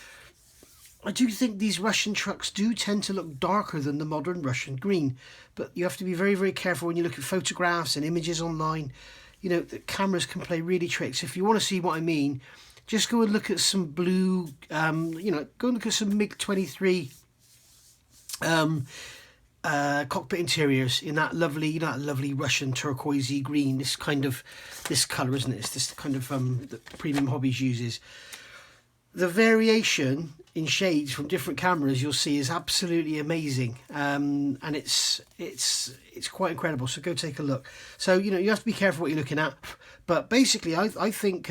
I do think these Russian trucks do tend to look darker than the modern Russian green, but you have to be very, very careful when you look at photographs and images online. You know, the cameras can play really tricks. If you want to see what I mean, just go and look at some blue, you know, go and look at some MiG-23 cockpit interiors in that lovely, you know, that lovely Russian turquoisey green. This colour, isn't it? It's this kind of that Premium Hobbies uses. The variation in shades from different cameras you'll see is absolutely amazing, and it's quite incredible. So go take a look. So you know, you have to be careful what you're looking at, but basically I think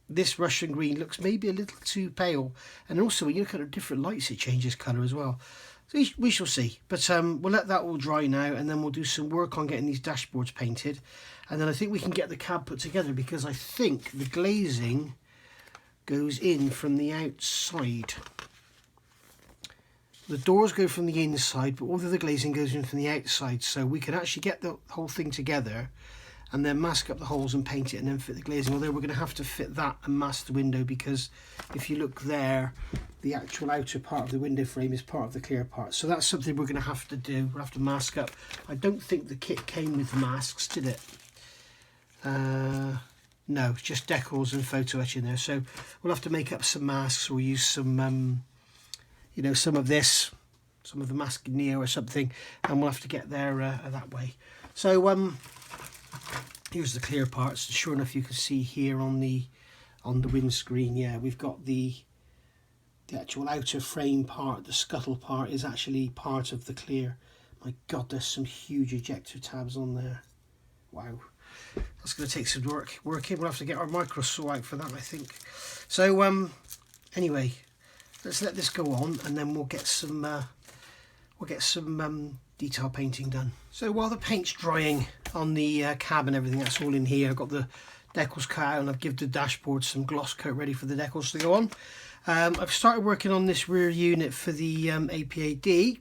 this Russian green looks maybe a little too pale, and also when you look at the different lights it changes colour as well. So we shall see, but we'll let that all dry now, and then we'll do some work on getting these dashboards painted, and then I think we can get the cab put together, because I think the glazing goes in from the outside. The doors go from the inside, but all of the glazing goes in from the outside, so we can actually get the whole thing together and then mask up the holes and paint it and then fit the glazing, although we're going to have to fit that and mask the window, because if you look there, the actual outer part of the window frame is part of the clear part, so that's something we're going to have to do. We'll have to mask up. I don't think the kit came with masks, did it? No, it's just decals and photo etch in there, so we'll have to make up some masks, or use some you know, some of this, some of the mask neo or something, and we'll have to get there that way. So here's the clear parts. Sure enough, you can see here on the windscreen, yeah, we've got the actual outer frame part. The scuttle part is actually part of the clear. My God, there's some huge ejector tabs on there. Wow. That's going to take some working. We'll have to get our micro saw out for that, I think. So anyway, let's let this go on, and then we'll get some detail painting done. So while the paint's drying on the cab and everything, that's all in here. I've got the decals cut out, and I've given the dashboard some gloss coat ready for the decals to go on. I've started working on this rear unit for the APAD,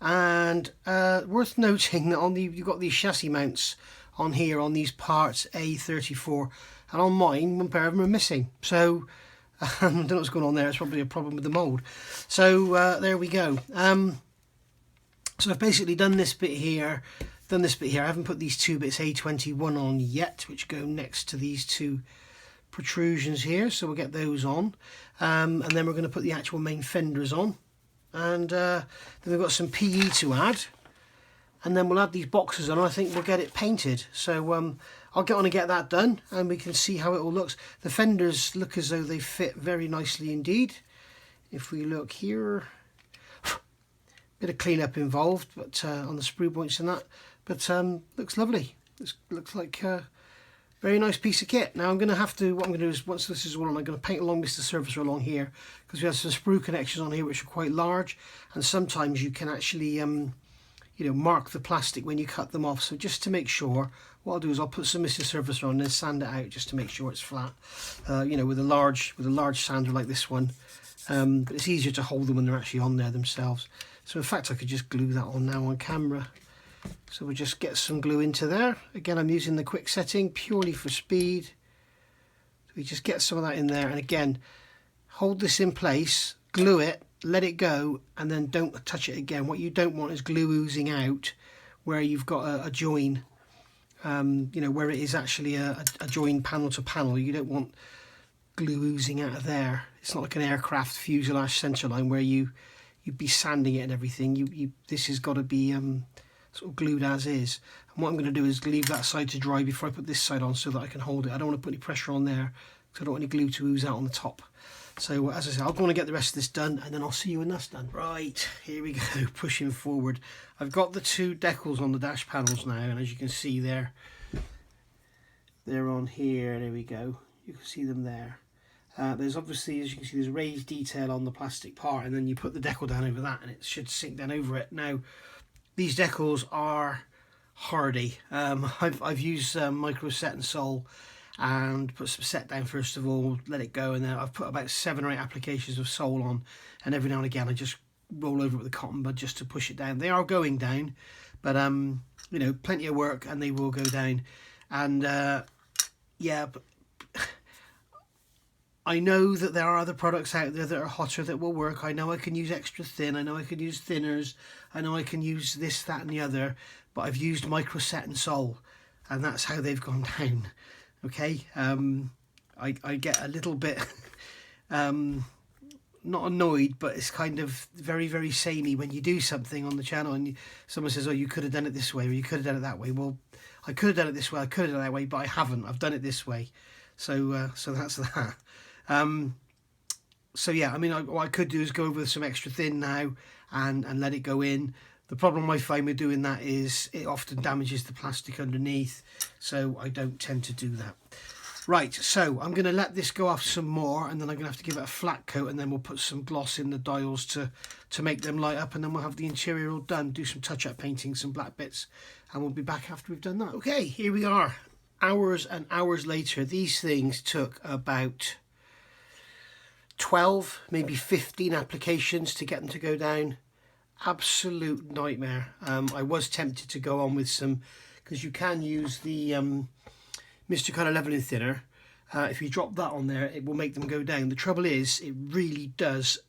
and worth noting that you've got these chassis mounts on here on these parts A34, and on mine one pair of them are missing. So I don't know what's going on there. It's probably a problem with the mould. So there we go. So I've basically done this bit here. I haven't put these two bits A21 on yet, which go next to these two protrusions here. So we'll get those on, and then we're going to put the actual main fenders on, and then we've got some PE to add, and then we'll add these boxes on. I think we'll get it painted. So I'll get on and get that done, and we can see how it all looks. The fenders look as though they fit very nicely indeed. If we look here, bit of cleanup involved, but on the sprue points and that, but looks lovely. Looks like a very nice piece of kit. Now I'm going to have to, what I'm going to do is, once this is all on, I'm going to paint along Mr. Surfacer along here, because we have some sprue connections on here which are quite large, and sometimes you can actually you know, mark the plastic when you cut them off. So just to make sure, what I'll do is I'll put some Mr. Surfacer on and then sand it out just to make sure it's flat. You know, with a large sander like this one, but it's easier to hold them when they're actually on there themselves. So in fact, I could just glue that on now on camera. So we'll just get some glue into there. Again, I'm using the quick setting purely for speed. So we just get some of that in there, and again, hold this in place, glue it, let it go, and then don't touch it again. What you don't want is glue oozing out where you've got a join, you know, where it is actually a join panel to panel. You don't want glue oozing out of there. It's not like an aircraft fuselage centerline where you'd be sanding it and everything. This has got to be sort of glued as is. And what I'm going to do is leave that side to dry before I put this side on, so that I can hold it. I don't want to put any pressure on there, because I don't want any glue to ooze out on the top. So as I said, I'll go on and get the rest of this done, and then I'll see you when that's done. Right, here we go, pushing forward. I've got the two decals on the dash panels now, and as you can see there, they're on here. There we go. You can see them there. There's obviously, as you can see, there's raised detail on the plastic part, and then you put the decal down over that and it should sink down over it. Now, these decals are hardy. I've used micro set and sole and put some set down first of all, let it go, and then I've put about 7 or 8 applications of sole on, and every now and again I just roll over it with a cotton bud just to push it down. They are going down, but you know, plenty of work and they will go down. And yeah, but I know that there are other products out there that are hotter that will work. I know I can use extra thin, I know I can use thinners, I know I can use this, that and the other, but I've used micro set and sole, and that's how they've gone down. Okay, I get a little bit not annoyed, but it's kind of very, very samey when you do something on the channel and someone says, oh, you could have done it this way, or you could have done it that way. Well, I could have done it this way, I could have done it that way, but I haven't. I've done it this way. So so that's that. So yeah, I mean, what I could do is go over with some extra thin now and let it go in. The problem I find with doing that is it often damages the plastic underneath, so I don't tend to do that. Right, so I'm going to let this go off some more, and then I'm going to have to give it a flat coat, and then we'll put some gloss in the dials to make them light up, and then we'll have the interior all done, do some touch-up painting, some black bits, and we'll be back after we've done that. Okay, here we are, hours and hours later. These things took about 12, maybe 15 applications to get them to go down. Absolute nightmare. I was tempted to go on with some, because you can use the Mr. Colour leveling thinner. If you drop that on there, it will make them go down. The trouble is, it really does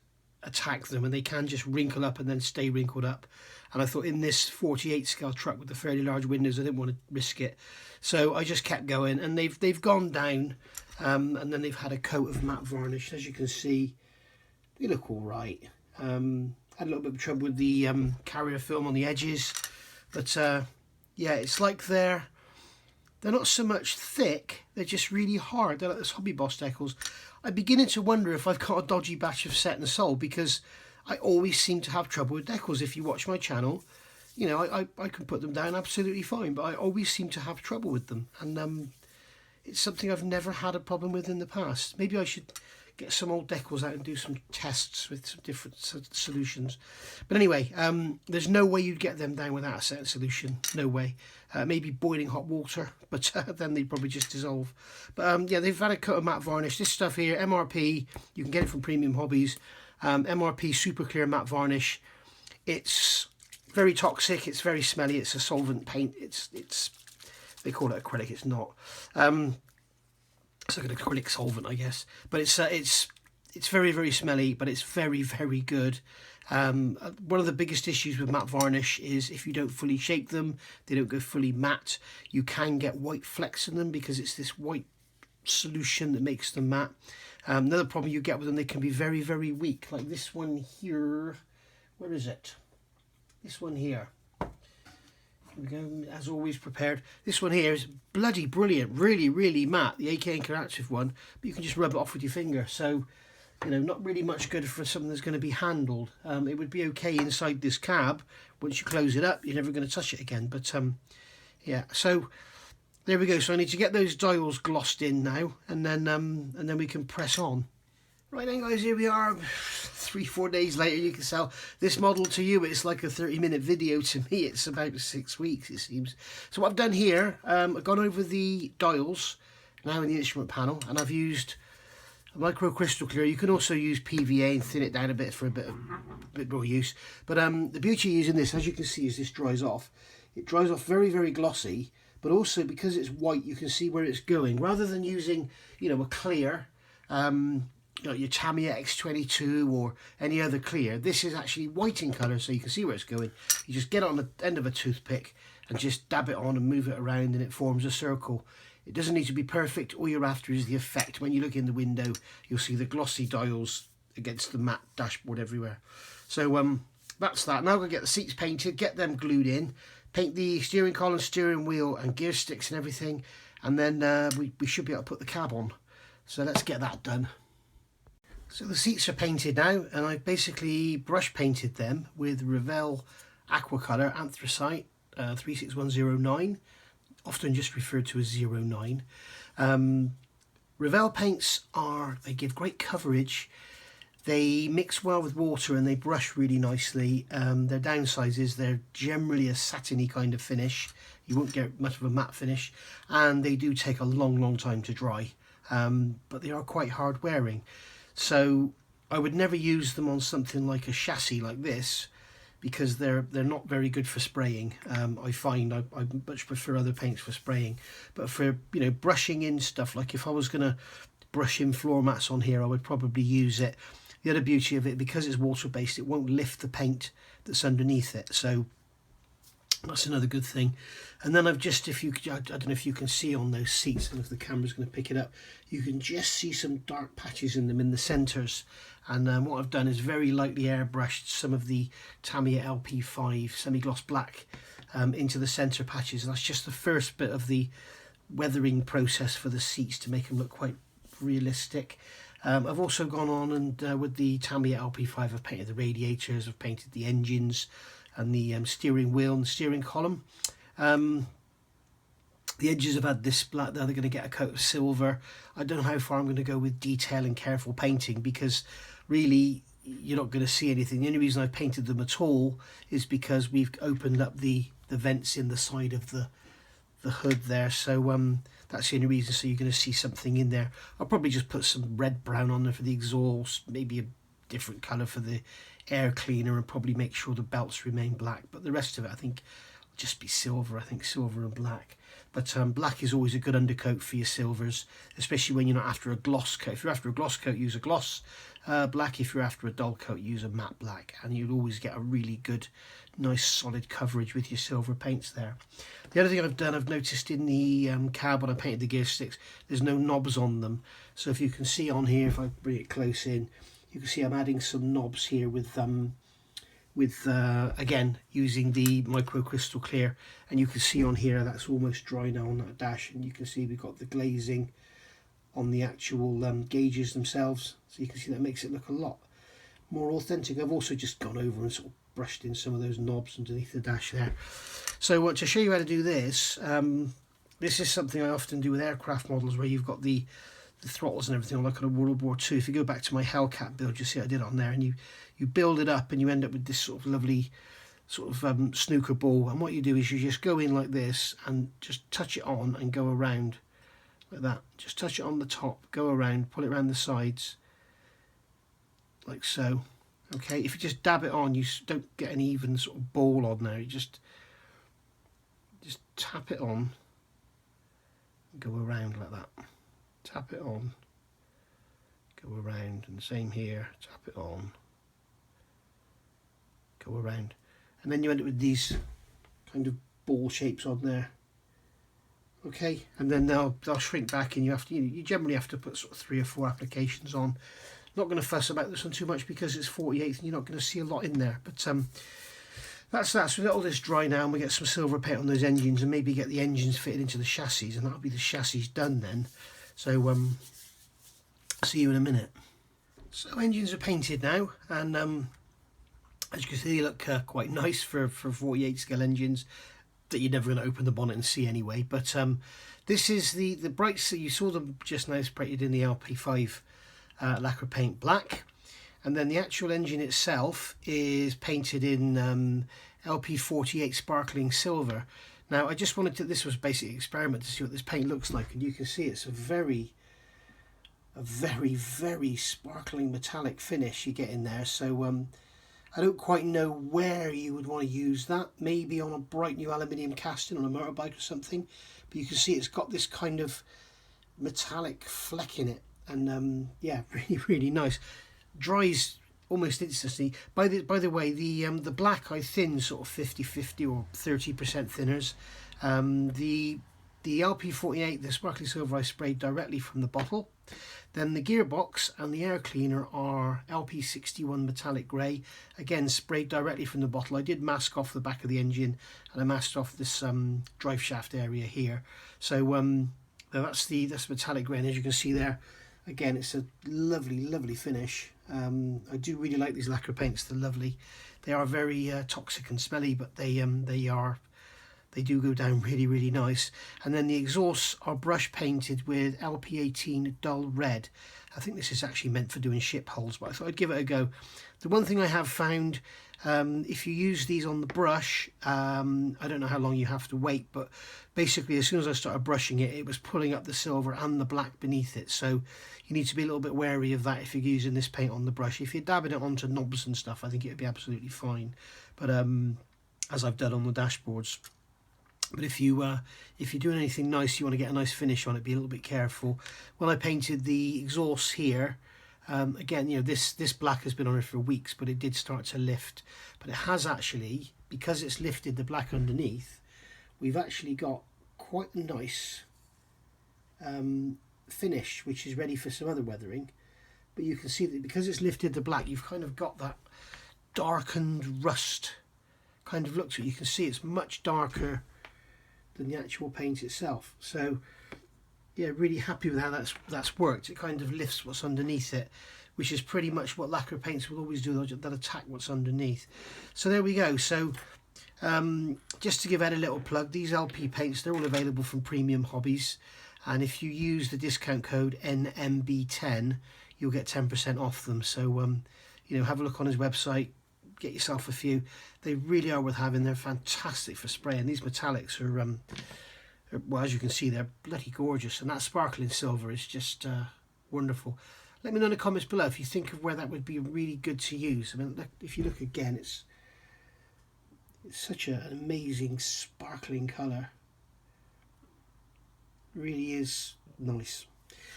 attack them, and they can just wrinkle up and then stay wrinkled up. And I thought, in this 48 scale truck with the fairly large windows, I didn't want to risk it, so I just kept going, and they've gone down. And then they've had a coat of matte varnish. As you can see, they look all right. Had a little bit of trouble with the carrier film on the edges, but yeah, it's like they're not so much thick, they're just really hard. They're like this Hobby Boss decals. I'm beginning to wonder if I've got a dodgy batch of set and sole, because I always seem to have trouble with decals. If you watch my channel, you know, I can put them down absolutely fine, but I always seem to have trouble with them. And it's something I've never had a problem with in the past. Maybe I should get some old Decals out and do some tests with some different solutions. But anyway, there's no way you'd get them down without a certain solution. No way. Maybe boiling hot water, but then they'd probably just dissolve. But yeah, they've had a coat of matte varnish. This stuff here, MRP, you can get it from Premium Hobbies. MRP Superclear matte varnish. It's very toxic. It's very smelly. It's a solvent paint. It's they call it acrylic. It's not. It's like an acrylic solvent, I guess, but it's very, very smelly, but it's very, very good. One of the biggest issues with matte varnish is if you don't fully shake them, they don't go fully matte. You can get white flecks in them because it's this white solution that makes them matte. Another problem you get with them, they can be very, very weak, like this one here. Where is it? This one here. Here we go, as always prepared. This one here is bloody brilliant, really, really matte, the AK Interactive one, but you can just rub it off with your finger. So, you know, not really much good for something that's going to be handled. It would be okay inside this cab. Once you close it up, you're never going to touch it again. But yeah, so there we go. So I need to get those dials glossed in now, and then we can press on. Right then, guys, here we are. 3-4 days later, you can sell this model to you. It's like a 30-minute video. To me, it's about 6 weeks, it seems. So what I've done here, I've gone over the dials now in the instrument panel, and I've used a micro crystal clear. You can also use PVA and thin it down a bit for a bit more use. But the beauty of using this, as you can see, is this dries off. It dries off very, very glossy, but also because it's white, you can see where it's going. Rather than using, you know, a clear, you know, your Tamiya X22 or any other clear, this is actually white in colour, so you can see where it's going. You just get it on the end of a toothpick and just dab it on and move it around, and it forms a circle. It doesn't need to be perfect. All you're after is the effect. When you look in the window, you'll see the glossy dials against the matte dashboard everywhere. So that's that. Now I'm going to get the seats painted, get them glued in, paint the steering column, steering wheel and gear sticks and everything, and then we should be able to put the cab on. So let's get that done. So the seats are painted now, and I've basically brush painted them with Revell Aquacolor Anthracite 36109, often just referred to as 09. Revell paints they give great coverage, they mix well with water, and they brush really icely. Their downside is they're generally a satiny kind of finish. You won't get much of a matte finish, and they do take a long time to dry, but they are quite hard wearing. So I would never use them on something like a chassis like this, because they're not very good for spraying. I find I much prefer other paints for spraying, but for, you know, brushing in stuff, like if I was going to brush in floor mats on here, I would probably use it. The other beauty of it, because it's water based, it won't lift the paint that's underneath it, so that's another good thing. And then I've just, I don't know if you can see on those seats, and if the camera's going to pick it up, you can just see some dark patches in them in the centres. And what I've done is very lightly airbrushed some of the Tamiya LP5 semi-gloss black into the centre patches. And that's just the first bit of the weathering process for the seats to make them look quite realistic. I've also gone on and with the Tamiya LP5, I've painted the radiators, I've painted the engines and the steering wheel and the steering column. The edges have had this black, now they're going to get a coat of silver. I don't know how far I'm going to go with detail and careful painting, because really you're not going to see anything. The only reason I've painted them at all is because we've opened up the vents in the side of the hood there, so that's the only reason. So you're going to see something in there. I'll probably just put some red brown on there for the exhaust, maybe a different colour for the air cleaner, and probably make sure the belts remain black, but the rest of it I think will just be silver. I think silver and black. But black is always a good undercoat for your silvers, especially when you're not after a gloss coat. If you're after a gloss coat, use a gloss black. If you're after a dull coat, use a matte black, and you'll always get a really good, nice solid coverage with your silver paints there. The other thing I've done, I've noticed in the cab when I painted the gear sticks, there's no knobs on them. So if you can see on here, if I bring it close in, you can see I'm adding some knobs here with again using the micro crystal clear, and you can see on here that's almost dry now on that dash, and you can see we've got the glazing on the actual gauges themselves, so you can see that makes it look a lot more authentic. I've also just gone over and sort of brushed in some of those knobs underneath the dash there. So to show you how to do this, This is something I often do with aircraft models where you've got the throttles and everything on, like on a World War II. If you go back to my Hellcat build, you see I did it on there, and you build it up and you end up with this sort of lovely sort of snooker ball. And what you do is you just go in like this and just touch it on and go around like that. Just touch it on the top, go around, pull it around the sides like so. Okay, if you just dab it on, you don't get an even sort of ball on there. You just tap it on, go around like that. Tap it on, go around, and the same here. Tap it on, go around, and then you end up with these kind of ball shapes on there. Okay, and then they'll shrink back, and you generally have to put sort of 3 or 4 applications on. Not going to fuss about this one too much because it's 48 and you're not going to see a lot in there. But that's that. So we let all this dry now, and we get some silver paint on those engines, and maybe get the engines fitted into the chassis, and that'll be the chassis done then. So see you in a minute. So engines are painted now, and as you can see, they look quite nice for 48 scale engines that you're never going to open the bonnet and see anyway. But this is the brights that you saw them just now sprayed in the LP5 lacquer paint black, and then the actual engine itself is painted in LP48 sparkling silver. Now I just wanted to, this was basically an experiment to see what this paint looks like, and you can see it's a very sparkling metallic finish you get in there. So I don't quite know where you would want to use that, maybe on a bright new aluminium casting on a motorbike or something, but you can see it's got this kind of metallic fleck in it. And yeah, really nice. Dries almost instantly. By the way, the black I thinned sort of 50-50 or 30% thinners. The LP48, the sparkly silver, I sprayed directly from the bottle. Then the gearbox and the air cleaner are LP61 metallic grey, again sprayed directly from the bottle. I did mask off the back of the engine, and I masked off this drive shaft area here. So that's metallic grey, and as you can see there, again, it's a lovely finish. I do really like these lacquer paints. They're lovely. They are very toxic and smelly, but they do go down really nice. And then the exhausts are brush painted with LP18 dull red. I think this is actually meant for doing ship hulls, but I thought I'd give it a go. The one thing I have found, if you use these on the brush, I don't know how long you have to wait, but basically as soon as I started brushing it, it was pulling up the silver and the black beneath it. So you need to be a little bit wary of that if you're using this paint on the brush. If you're dabbing it onto knobs and stuff, I think it would be absolutely fine. But as I've done on the dashboards. But if you're doing anything nice, you want to get a nice finish on it, be a little bit careful. When I painted the exhaust here, again, you know, this black has been on it for weeks, but it did start to lift. But it has actually, because it's lifted the black underneath, we've actually got quite a nice finish, which is ready for some other weathering. But you can see that because it's lifted the black, you've kind of got that darkened rust kind of look to it. You can see it's much darker than the actual paint itself. So yeah, really happy with how that's worked. It kind of lifts what's underneath it, which is pretty much what lacquer paints will always do. They'll attack what's underneath. So there we go. So just to give Ed a little plug, these LP paints, they're all available from Premium Hobbies, and if you use the discount code NMB10, you'll get 10% off them. So you know, have a look on his website, get yourself a few. They really are worth having. They're fantastic for spraying. These metallics are well, as you can see, they're bloody gorgeous, and that sparkling silver is just wonderful. Let me know in the comments below if you think of where that would be really good to use. I mean, if you look again, it's such an amazing sparkling colour. Really is nice.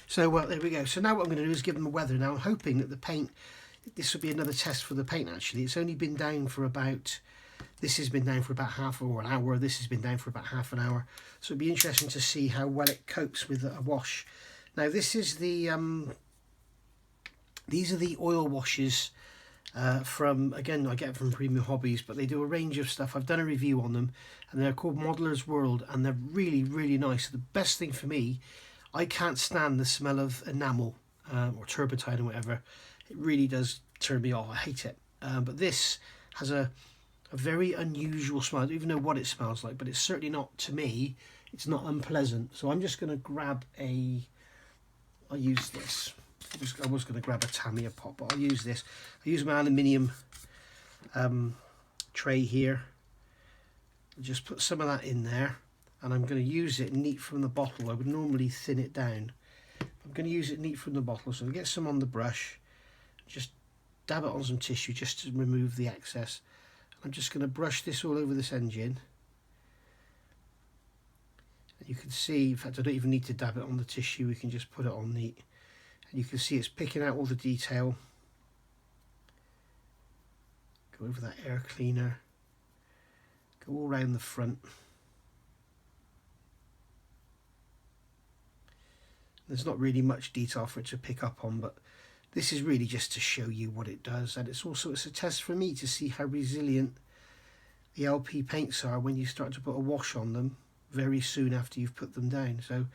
So there we go. So now what I'm going to do is give them a weather. Now I'm hoping that the paint, this will be another test for the paint actually. It's only been down for about, this has been down for about half or an hour, this has been down for about half an hour. So it'd be interesting to see how well it copes with a wash. Now this is the, these are the oil washes from, again, I get them from Premium Hobbies, but they do a range of stuff. I've done a review on them, and they're called Modeler's World, and they're really nice. The best thing for me, I can't stand the smell of enamel or turpentine or whatever. It really does turn me off. I hate it. But this has a very unusual smell. I don't even know what it smells like, but it's certainly not, to me, it's not unpleasant. So I'm just going to grab I'll use this. I was going to grab a Tamiya pot, but I'll use this. I use my aluminium tray here. I'll just put some of that in there, and I'm going to use it neat from the bottle. I would normally thin it down. I'm going to use it neat from the bottle, so I'll get some on the brush, just dab it on some tissue just to remove the excess. I'm just going to brush this all over this engine. And you can see, in fact I don't even need to dab it on the tissue, we can just put it on neat. And you can see it's picking out all the detail. Go over that air cleaner, go all around the front. There's not really much detail for it to pick up on, but this is really just to show you what it does, and it's a test for me to see how resilient the LP paints are when you start to put a wash on them very soon after you've put them down. So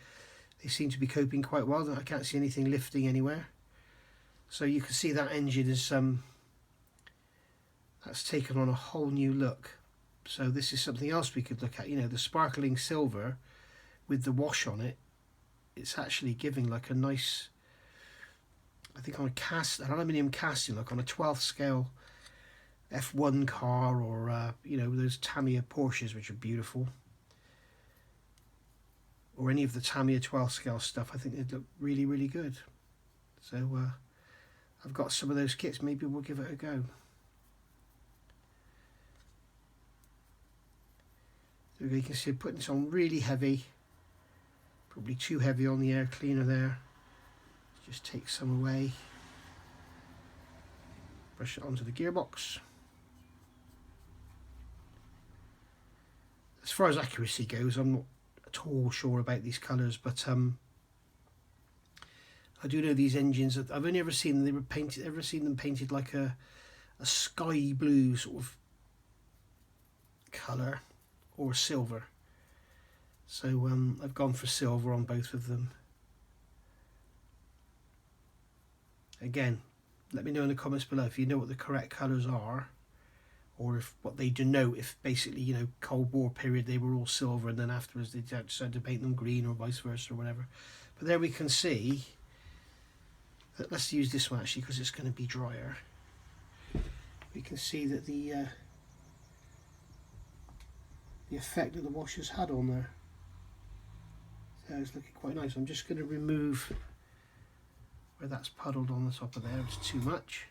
they seem to be coping quite well. I can't see anything lifting anywhere. So you can see that engine is that's taken on a whole new look. So this is something else we could look at. You know, the sparkling silver with the wash on it, it's actually giving like a nice, I think on an aluminium casting, like on a 12th scale F1 car, or you know, those Tamiya Porsches, which are beautiful, or any of the Tamiya 12th scale stuff. I think they'd look really, really good. So I've got some of those kits. Maybe we'll give it a go. So you can see I'm putting this on really heavy, probably too heavy on the air cleaner there. Just take some away, brush it onto the gearbox. As far as accuracy goes, I'm not at all sure about these colours, but I do know these engines. I've only ever seen them, painted like a sky blue sort of colour, or silver. So I've gone for silver on both of them. Again, let me know in the comments below if you know what the correct colours are, or if what they denote, if basically, you know, Cold War period they were all silver and then afterwards they decided to paint them green, or vice versa, or whatever. But there we can see that, let's use this one actually because it's going to be drier. We can see that the effect that the wash has had on there. So it's looking quite nice. I'm just going to remove where that's puddled on the top of there. It's too much.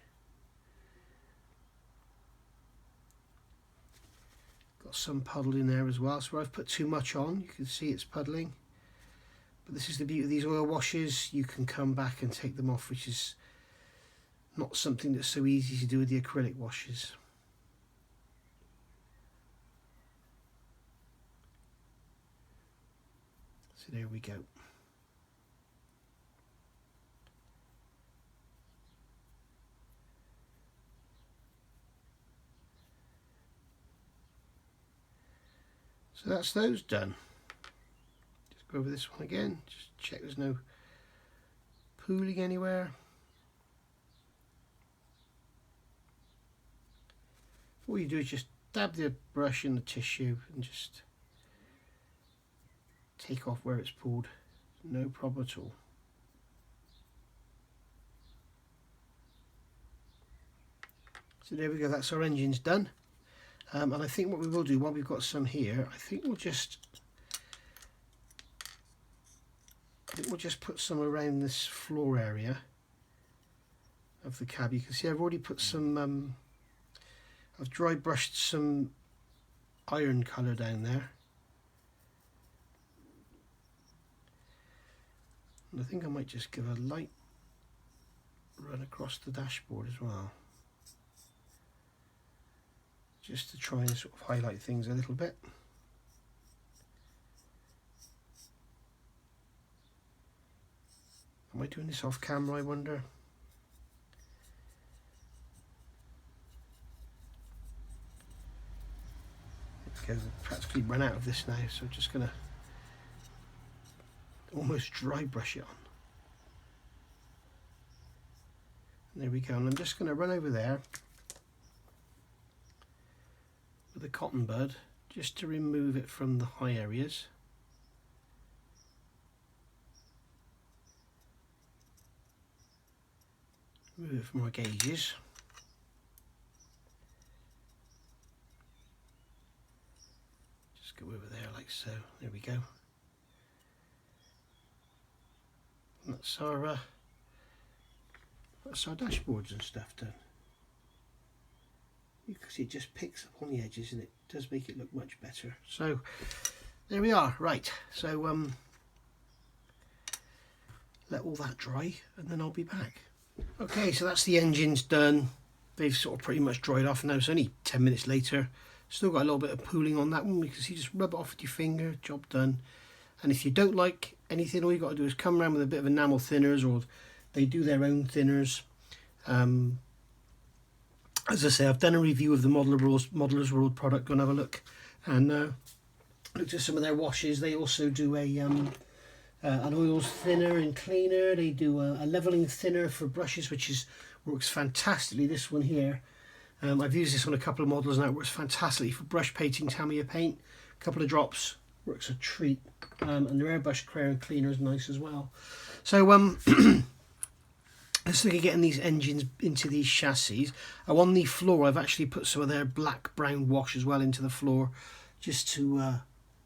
Got some puddled in there as well. So where I've put too much on, you can see it's puddling. But this is the beauty of these oil washes. You can come back and take them off, which is not something that's so easy to do with the acrylic washes. So there we go. So that's those done. Just go over this one again, just check there's no pooling anywhere. All you do is just dab the brush in the tissue and just take off where it's pulled, no problem at all. So there we go, that's our engines done. And I think what we will do, while we've got some here, I think we'll just put some around this floor area of the cab. You can see I've already put some, I've dry brushed some iron colour down there. And I think I might just give a light run across the dashboard as well, just to try and sort of highlight things a little bit. Am I doing this off camera, I wonder? Okay, I've practically run out of this now, so I'm just going to almost dry brush it on. And there we go, and I'm just going to run over there with a cotton bud just to remove it from the high areas. remove more gauges. Just go over there like so. There we go. And that's our dashboards and stuff done. You can see it just picks up on the edges and it does make it look much better. So there we are. Right, so let all that dry and then I'll be back. Okay, so that's the engines done. They've sort of pretty much dried off now. It's only 10 minutes later. Still got a little bit of pooling on that one because you just rub it off with your finger, job done. And if you don't like anything, all you got to do is come around with a bit of enamel thinners, or they do their own thinners. As I say, I've done a review of the Modeller's World product. Go and have a look, and looked at some of their washes. They also do an oils thinner and cleaner. They do a leveling thinner for brushes, which works fantastically. This one here, I've used this on a couple of models now. It works fantastically for brush painting, Tamiya paint. A couple of drops, works a treat. And their airbrush cleaner is nice as well. So let's look at getting these engines into these chassis. On the floor, I've actually put some of their black brown wash as well into the floor, just to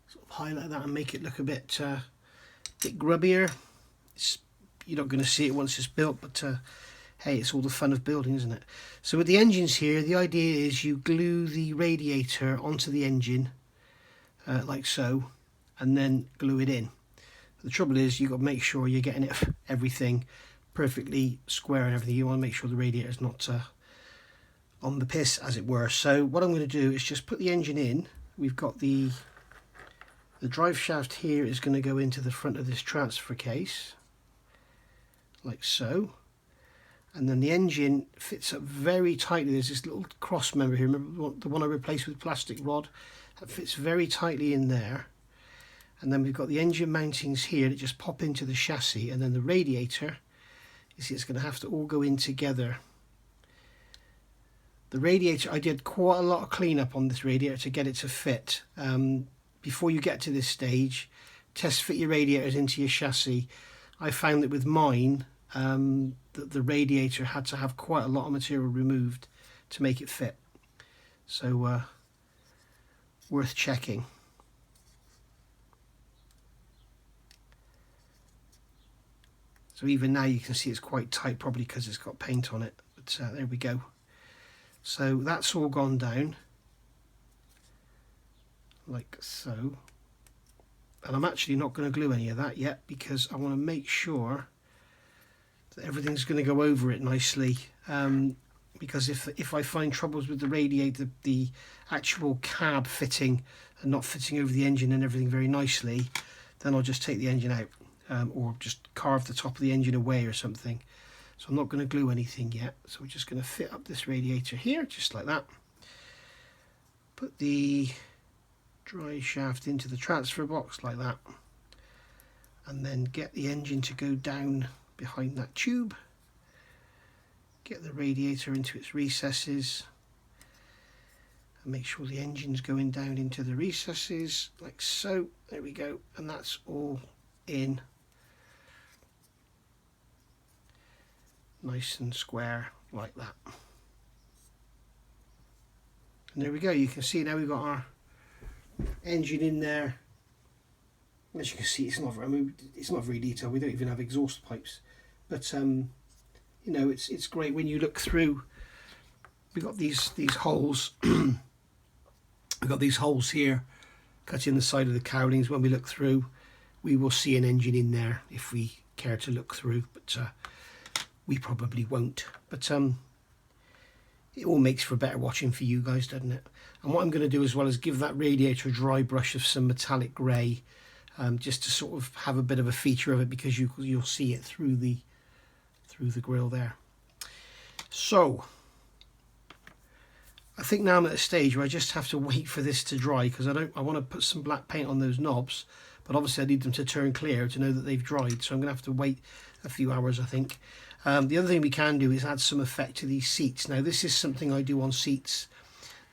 sort of highlight that and make it look a bit grubbier. You're not going to see it once it's built, but hey, it's all the fun of building, isn't it? So with the engines here, the idea is you glue the radiator onto the engine like so, and then glue it in. The trouble is you've got to make sure you're getting everything perfectly square and everything. You want to make sure the radiator is not on the piss, as it were. So what I'm going to do is just put the engine in. We've got the drive shaft here is going to go into the front of this transfer case like so, and then the engine fits up very tightly. There's this little cross member here, remember the one I replaced with plastic rod? That fits very tightly in there. And then we've got the engine mountings here that just pop into the chassis, and then the radiator, you see, it's going to have to all go in together. The radiator, I did quite a lot of cleanup on this radiator to get it to fit. Before you get to this stage, test fit your radiators into your chassis. I found that with mine, that the radiator had to have quite a lot of material removed to make it fit. So worth checking. So even now you can see it's quite tight, probably because it's got paint on it. But there we go. So that's all gone down, like so. And I'm actually not going to glue any of that yet because I want to make sure that everything's going to go over it nicely. Because if I find troubles with the radiator, the actual cab fitting and not fitting over the engine and everything very nicely, then I'll just take the engine out. Or just carve the top of the engine away or something. So I'm not going to glue anything yet. So we're just going to fit up this radiator here, just like that. Put the dry shaft into the transfer box like that. And then get the engine to go down behind that tube. Get the radiator into its recesses. And make sure the engine's going down into the recesses, like so. There we go. And that's all in. Nice and square like that. And there we go. You can see now we've got our engine in there. As you can see, it's not very detailed. We don't even have exhaust pipes, but you know, it's great when you look through. We've got these holes. We've got these holes here cut in the side of the cowlings. When we look through, we will see an engine in there if we care to look through, but we probably won't. But it all makes for better watching for you guys, doesn't it? And what I'm going to do as well is give that radiator a dry brush of some metallic grey, just to sort of have a bit of a feature of it, because you'll see it through the grill there. So I think now I'm at a stage where I just have to wait for this to dry, because I want to put some black paint on those knobs, but obviously I need them to turn clear to know that they've dried, so I'm going to have to wait a few hours, I think. The other thing we can do is add some effect to these seats. Now this is something I do on seats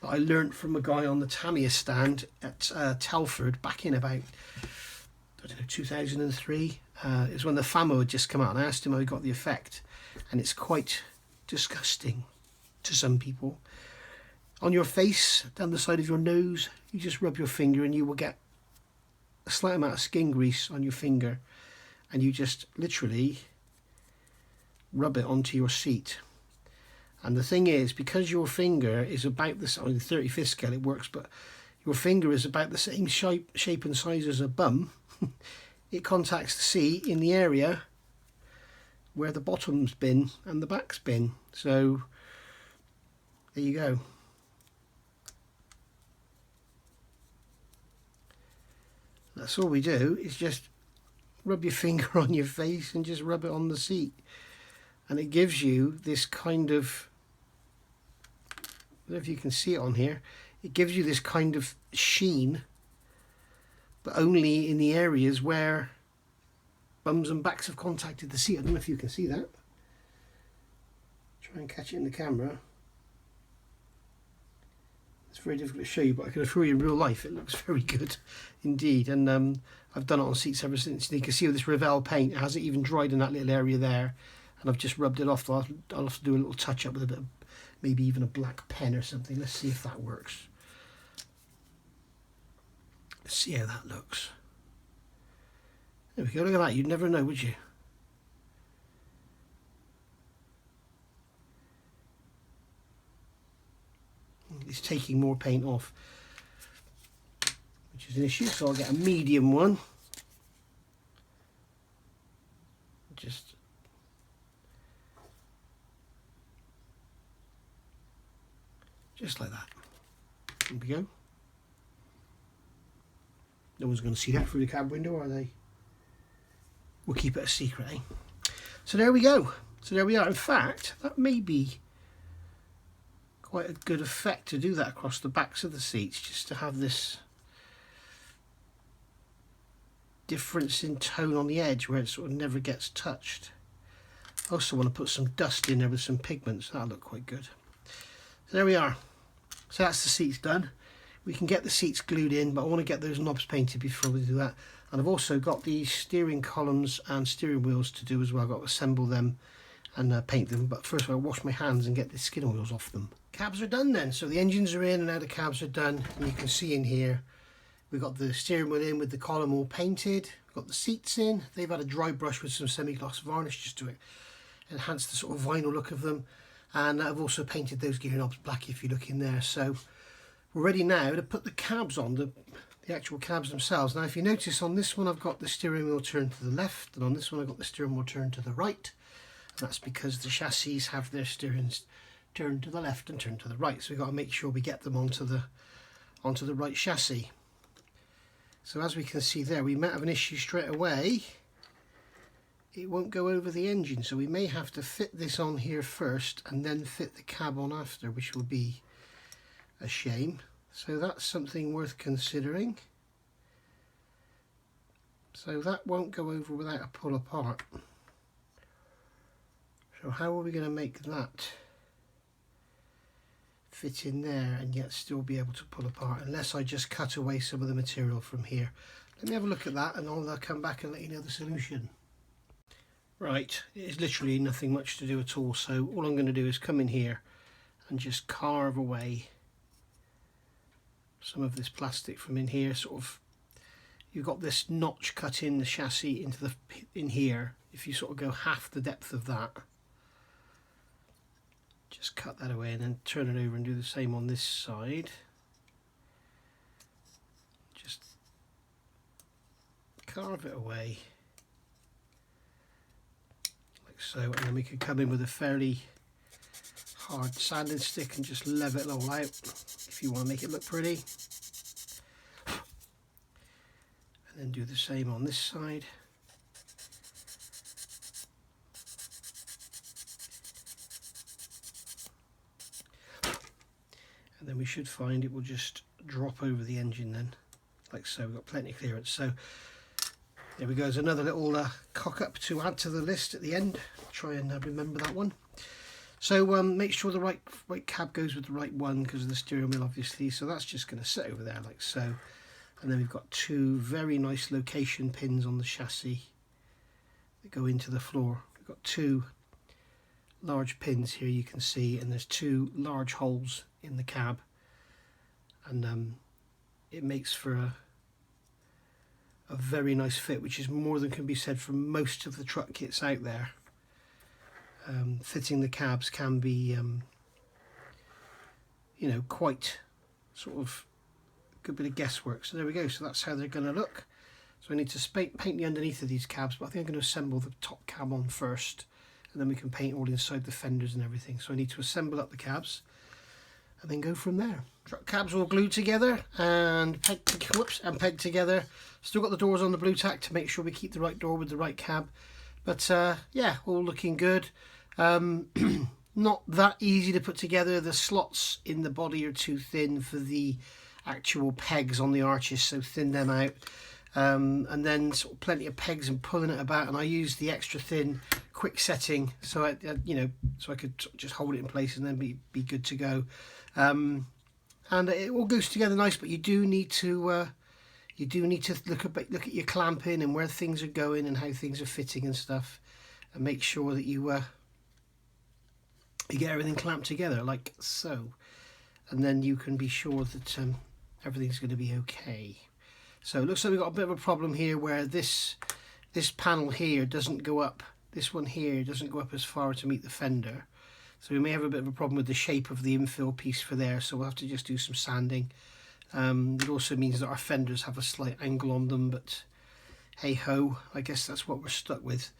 that I learnt from a guy on the Tamiya stand at Telford back in about, I don't know, 2003. It was when the Famo had just come out, and I asked him how he got the effect, and it's quite disgusting to some people. On your face, down the side of your nose, you just rub your finger and you will get a slight amount of skin grease on your finger, and you just literally rub it onto your seat. And the thing is, because your finger is about the, on the 35th scale it works, but your finger is about the same shape and size as a bum, it contacts the seat in the area where the bottom's been and the back's been. So there you go. That's all we do, is just rub your finger on your face and just rub it on the seat. And it gives you this kind of, I don't know if you can see it on here, it gives you this kind of sheen, but only in the areas where bums and backs have contacted the seat. I don't know if you can see that. Try and catch it in the camera. It's very difficult to show you, but I can assure you in real life it looks very good indeed. And I've done it on seats ever since. And you can see with this Revell paint, it hasn't even dried in that little area there. And I've just rubbed it off. I'll have to do a little touch up with a bit of, maybe even a black pen or something. Let's see if that works. Let's see how that looks. There we go, look at that. You'd never know, would you? It's taking more paint off, which is an issue, so I'll get a medium one. Just like that. There we go. No one's going to see that through the cab window, are they? We'll keep it a secret, eh? So there we go. So there we are. In fact, that may be quite a good effect to do that across the backs of the seats, just to have this difference in tone on the edge where it sort of never gets touched. I also want to put some dust in there with some pigments. That'll look quite good. So there we are. So that's the seats done. We can get the seats glued in, but I want to get those knobs painted before we do that. And I've also got the steering columns and steering wheels to do as well. I've got to assemble them and paint them. But first I'll wash my hands and get the skin oils off them. Cabs are done then. So the engines are in and now the cabs are done. And you can see in here, we've got the steering wheel in with the column all painted. We've got the seats in. They've had a dry brush with some semi-gloss varnish just to enhance the sort of vinyl look of them. And I've also painted those gear knobs black if you look in there. So we're ready now to put the cabs on, the actual cabs themselves. Now if you notice on this one I've got the steering wheel turned to the left, and on this one I've got the steering wheel turned to the right. And that's because the chassis have their steerings turned to the left and turned to the right. So we've got to make sure we get them onto the right chassis. So as we can see there, we might have an issue straight away. It won't go over the engine, so we may have to fit this on here first and then fit the cab on after, which will be a shame. So that's something worth considering. So that won't go over without a pull apart. So how are we going to make that fit in there and yet still be able to pull apart, unless I just cut away some of the material from here? Let me have a look at that and I'll come back and let you know the solution. Right, it is literally nothing much to do at all, so all I'm going to do is come in here and just carve away some of this plastic from in here. Sort of, you've got this notch cut in the chassis into in here. If you sort of go half the depth of that, just cut that away and then turn it over and do the same on this side. Just carve it away like so, and then we can come in with a fairly hard sanding stick and just level it all out if you want to make it look pretty. And then do the same on this side. And then we should find it will just drop over the engine then, like so. We've got plenty of clearance. So there we go. There's another little cock up to add to the list at the end. Try and remember that one. So make sure the right cab goes with the right one because of the steering wheel, obviously. So that's just going to sit over there like so. And then we've got two very nice location pins on the chassis that go into the floor. We've got two large pins here you can see, and there's 2 large holes in the cab, and it makes for a very nice fit, which is more than can be said for most of the truck kits out there. Fitting the cabs can be you know, quite sort of good bit of guesswork. So there we go, so that's how they're going to look. So I need to paint the underneath of these cabs, but I think I'm going to assemble the top cab on first, and then we can paint all inside the fenders and everything. So I need to assemble up the cabs and then go from there. Truck cabs all glued together and pegged together. Still got the doors on the blue tack to make sure we keep the right door with the right cab. But yeah, all looking good. Not that easy to put together. The slots in the body are too thin for the actual pegs on the arches, so thin them out. And then sort of plenty of pegs and pulling it about, and I used the extra thin quick setting so I you know, so I could just hold it in place and then be good to go. And it all goes together nice, but you do need to look at your clamping and where things are going and how things are fitting and stuff, and make sure that you get everything clamped together like so, and then you can be sure that everything's going to be okay. So it looks like we've got a bit of a problem here where this panel here doesn't go up, this one here doesn't go up as far to meet the fender. So we may have a bit of a problem with the shape of the infill piece for there, so we'll have to just do some sanding. It also means that our fenders have a slight angle on them, but hey ho, I guess that's what we're stuck with.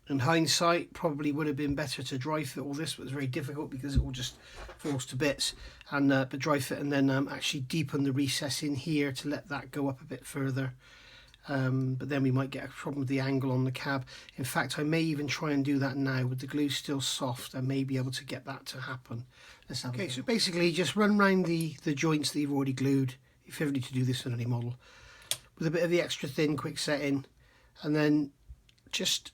In hindsight, probably would have been better to dry fit all this, but it's very difficult because it all just falls to bits. And but dry fit and then actually deepen the recess in here to let that go up a bit further. But then we might get a problem with the angle on the cab. In fact, I may even try and do that now with the glue still soft. I may be able to get that to happen. Let's have okay, so basically just run round the joints that you've already glued, if you ever need to do this on any model, with a bit of the extra thin quick setting, and then just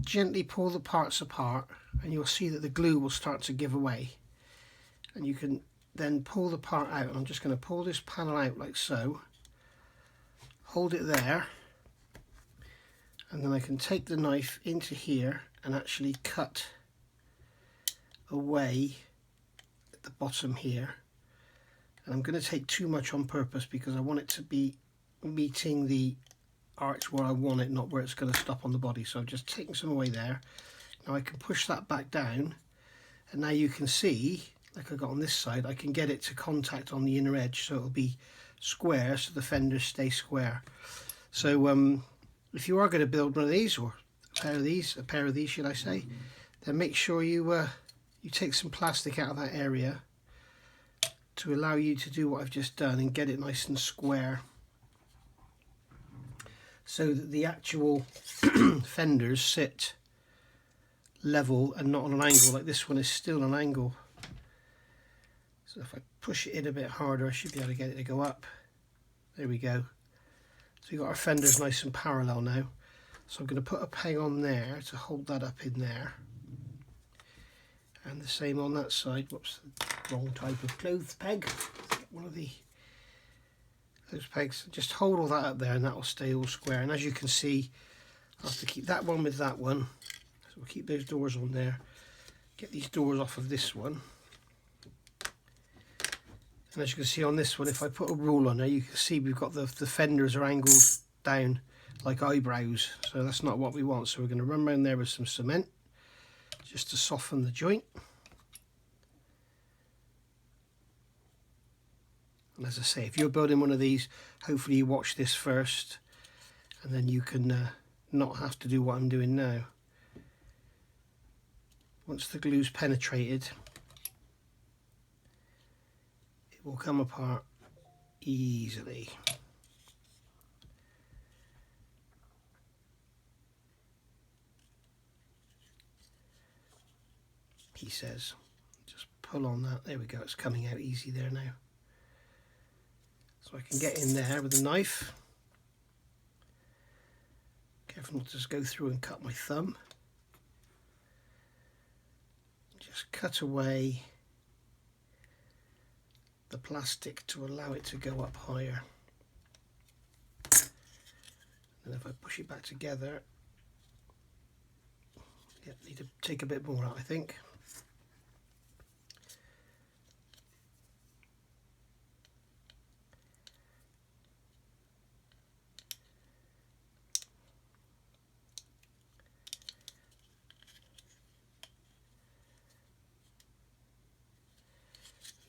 gently pull the parts apart, and you'll see that the glue will start to give away, and you can then pull the part out. And I'm just going to pull this panel out like so, hold it there, and then I can take the knife into here and actually cut away at the bottom here. And I'm going to take too much on purpose because I want it to be meeting the arch where I want it, not where it's going to stop on the body. So I've just taken some away there. Now I can push that back down, and now you can see, like I got on this side, I can get it to contact on the inner edge, so it'll be square, so the fenders stay square. So if you are going to build one of these, or a pair of these should I say, then make sure you take some plastic out of that area to allow you to do what I've just done and get it nice and square, so that the actual fenders sit level and not on an angle. Like this one is still an angle. So if I push it in a bit harder, I should be able to get it to go up. There we go. So we've got our fenders nice and parallel now. So I'm going to put a peg on there to hold that up in there. And the same on that side. Whoops, wrong type of clothes peg. One of those pegs. Just hold all that up there and that will stay all square. And as you can see, I have to keep that one with that one. So we'll keep those doors on there. Get these doors off of this one. And as you can see on this one, if I put a rule on there, you can see we've got the fenders are angled down like eyebrows. So that's not what we want. So we're going to run around there with some cement just to soften the joint. And as I say, if you're building one of these, hopefully you watch this first, and then you can not have to do what I'm doing now. Once the glue's penetrated, it will come apart easily. He says, just pull on that. There we go, it's coming out easy there now. So I can get in there with a knife. Careful not to just go through and cut my thumb. Just cut away the plastic to allow it to go up higher. And if I push it back together, Yeah, need to take a bit more out, I think.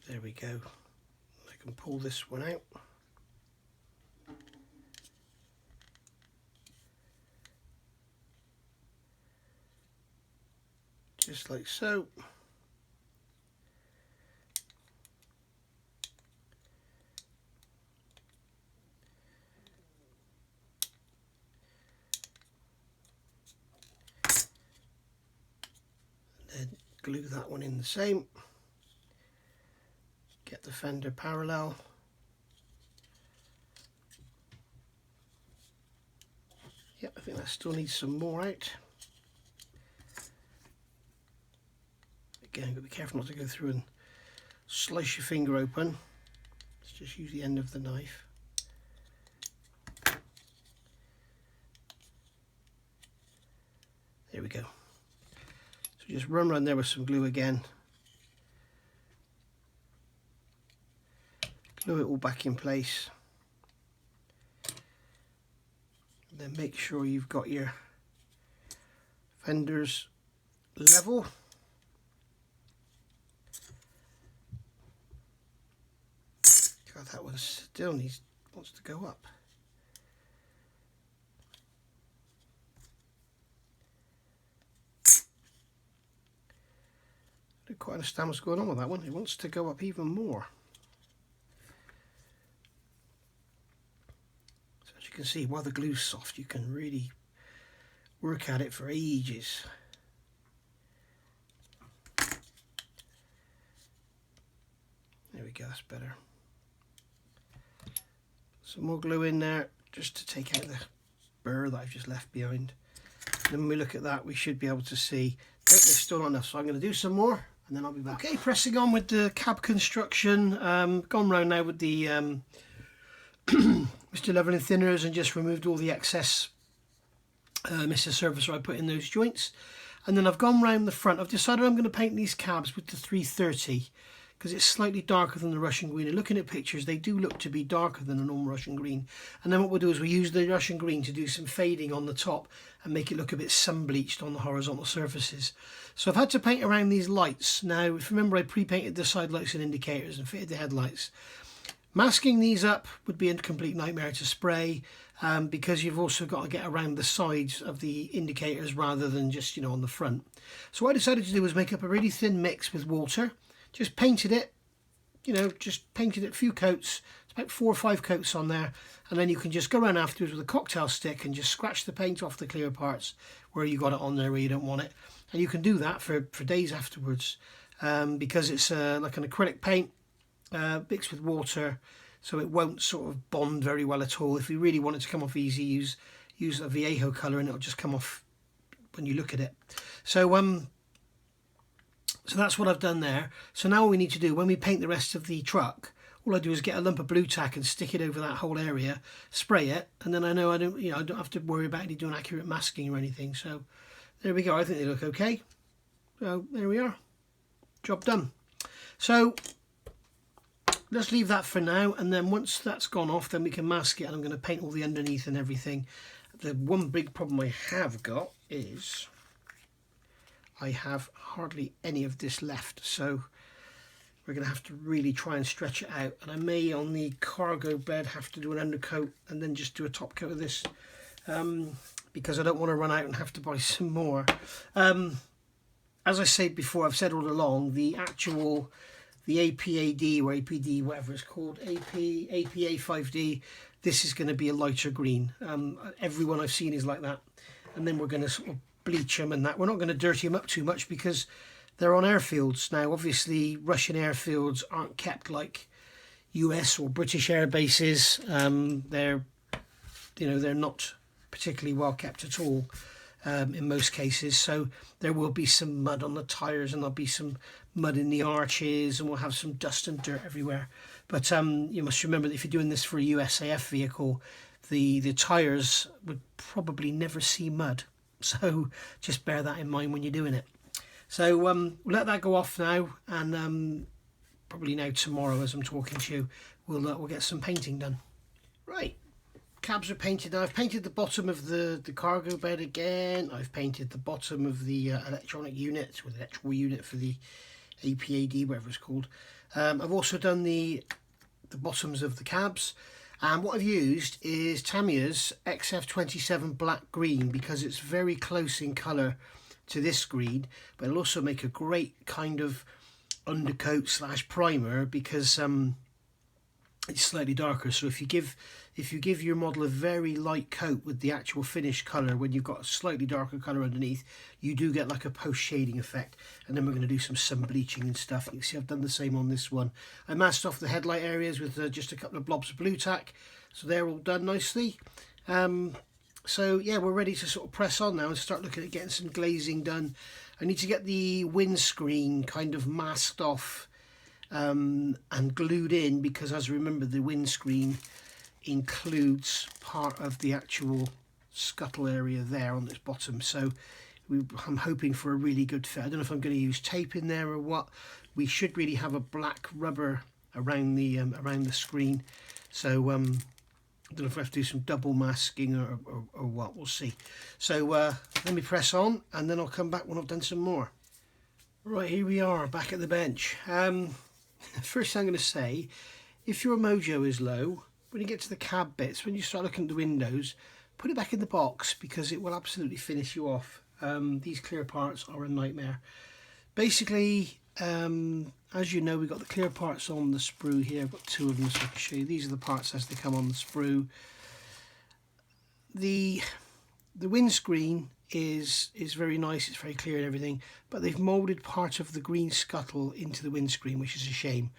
There we go. I can pull this one out. Just like so. And then glue that one in the same. Get the fender parallel. Yep, I think that still needs some more out. Again, you've got to be careful not to go through and slice your finger open. Let's just use the end of the knife. There we go. So just run around there with some glue again. Glue it all back in place. And then make sure you've got your fenders level. God, that one still wants to go up. I don't quite understand what's going on with that one. It wants to go up even more. So as you can see, while the glue's soft, you can really work at it for ages. There we go, that's better. Some more glue in there just to take out the burr that I've just left behind. And then when we look at that, we should be able to see, nope, there's still not enough, so I'm going to do some more and then I'll be back. Okay, pressing on with the cab construction. Gone round now with the Mr. Leveling Thinners and just removed all the excess Mr. Surfacer I put in those joints. And then I've gone round the front. I've decided I'm going to paint these cabs with the 330 because it's slightly darker than the Russian green. And looking at pictures, they do look to be darker than a normal Russian green. And then what we'll do is we use the Russian green to do some fading on the top and make it look a bit sun-bleached on the horizontal surfaces. So I've had to paint around these lights. Now, if you remember, I pre-painted the side lights and indicators and fitted the headlights. Masking these up would be a complete nightmare to spray because you've also got to get around the sides of the indicators rather than just, you know, on the front. So what I decided to do was make up a really thin mix with water. Just painted it, you know, just painted it a few coats. It's about 4 or 5 coats on there. And then you can just go around afterwards with a cocktail stick and just scratch the paint off the clear parts where you got it on there where you don't want it. And you can do that for days afterwards because it's like an acrylic paint mixed with water, so it won't sort of bond very well at all. If you really want it to come off easy, use a Viejo colour and it'll just come off when you look at it. So that's what I've done there. So now all we need to do when we paint the rest of the truck, all I do is get a lump of blue tack and stick it over that whole area, spray it, and then I know I don't have to worry about any doing accurate masking or anything. So there we go. I think they look okay. So there we are. Job done. So let's leave that for now, and then once that's gone off, then we can mask it, and I'm going to paint all the underneath and everything. The one big problem I have got is I have hardly any of this left, so we're going to have to really try and stretch it out, and I may on the cargo bed have to do an undercoat and then just do a top coat of this because I don't want to run out and have to buy some more. As I said before, I've said all along, the APAD or APD, whatever it's called, APA 5D, this is going to be a lighter green. Everyone I've seen is like that. And then we're going to sort of bleach them and that. We're not going to dirty them up too much because they're on airfields. Now, obviously, Russian airfields aren't kept like US or British air bases. They're not particularly well kept at all in most cases. So there will be some mud on the tyres and there'll be some mud in the arches and we'll have some dust and dirt everywhere. But you must remember that if you're doing this for a USAF vehicle, the tyres would probably never see mud. So just bear that in mind when you're doing it. So we'll let that go off now, and probably now tomorrow as I'm talking to you, we'll get some painting done. Right, cabs are painted now. I've painted the bottom of the cargo bed again. I've painted the bottom of the electronic unit, or the electrical unit for the APAD, whatever it's called. I've also done the bottoms of the cabs, and what I've used is Tamiya's XF27 black green, because it's very close in colour to this green, but it'll also make a great kind of undercoat slash primer, because it's slightly darker. So if you give your model a very light coat with the actual finished colour, when you've got a slightly darker colour underneath, you do get like a post shading effect. And then we're going to do some sun bleaching and stuff. You can see I've done the same on this one. I masked off the headlight areas with just a couple of blobs of blue tack, so they're all done nicely. So yeah, we're ready to sort of press on now and start looking at getting some glazing done. I need to get the windscreen kind of masked off and glued in, because as I remember, the windscreen includes part of the actual scuttle area there on this bottom. So I'm hoping for a really good fit. I don't know if I'm going to use tape in there or what. We should really have a black rubber around the screen. So I don't know if I have to do some double masking or what, we'll see. So let me press on, and then I'll come back when I've done some more. Right, here we are back at the bench. First thing I'm going to say, if your mojo is low, when you get to the cab bits, when you start looking at the windows, put it back in the box, because it will absolutely finish you off. These clear parts are a nightmare. Basically, as you know, we've got the clear parts on the sprue here. I've got two of them, so I can show you. These are the parts as they come on the sprue. The windscreen is very nice, it's very clear and everything, but they've moulded part of the green scuttle into the windscreen, which is a shame.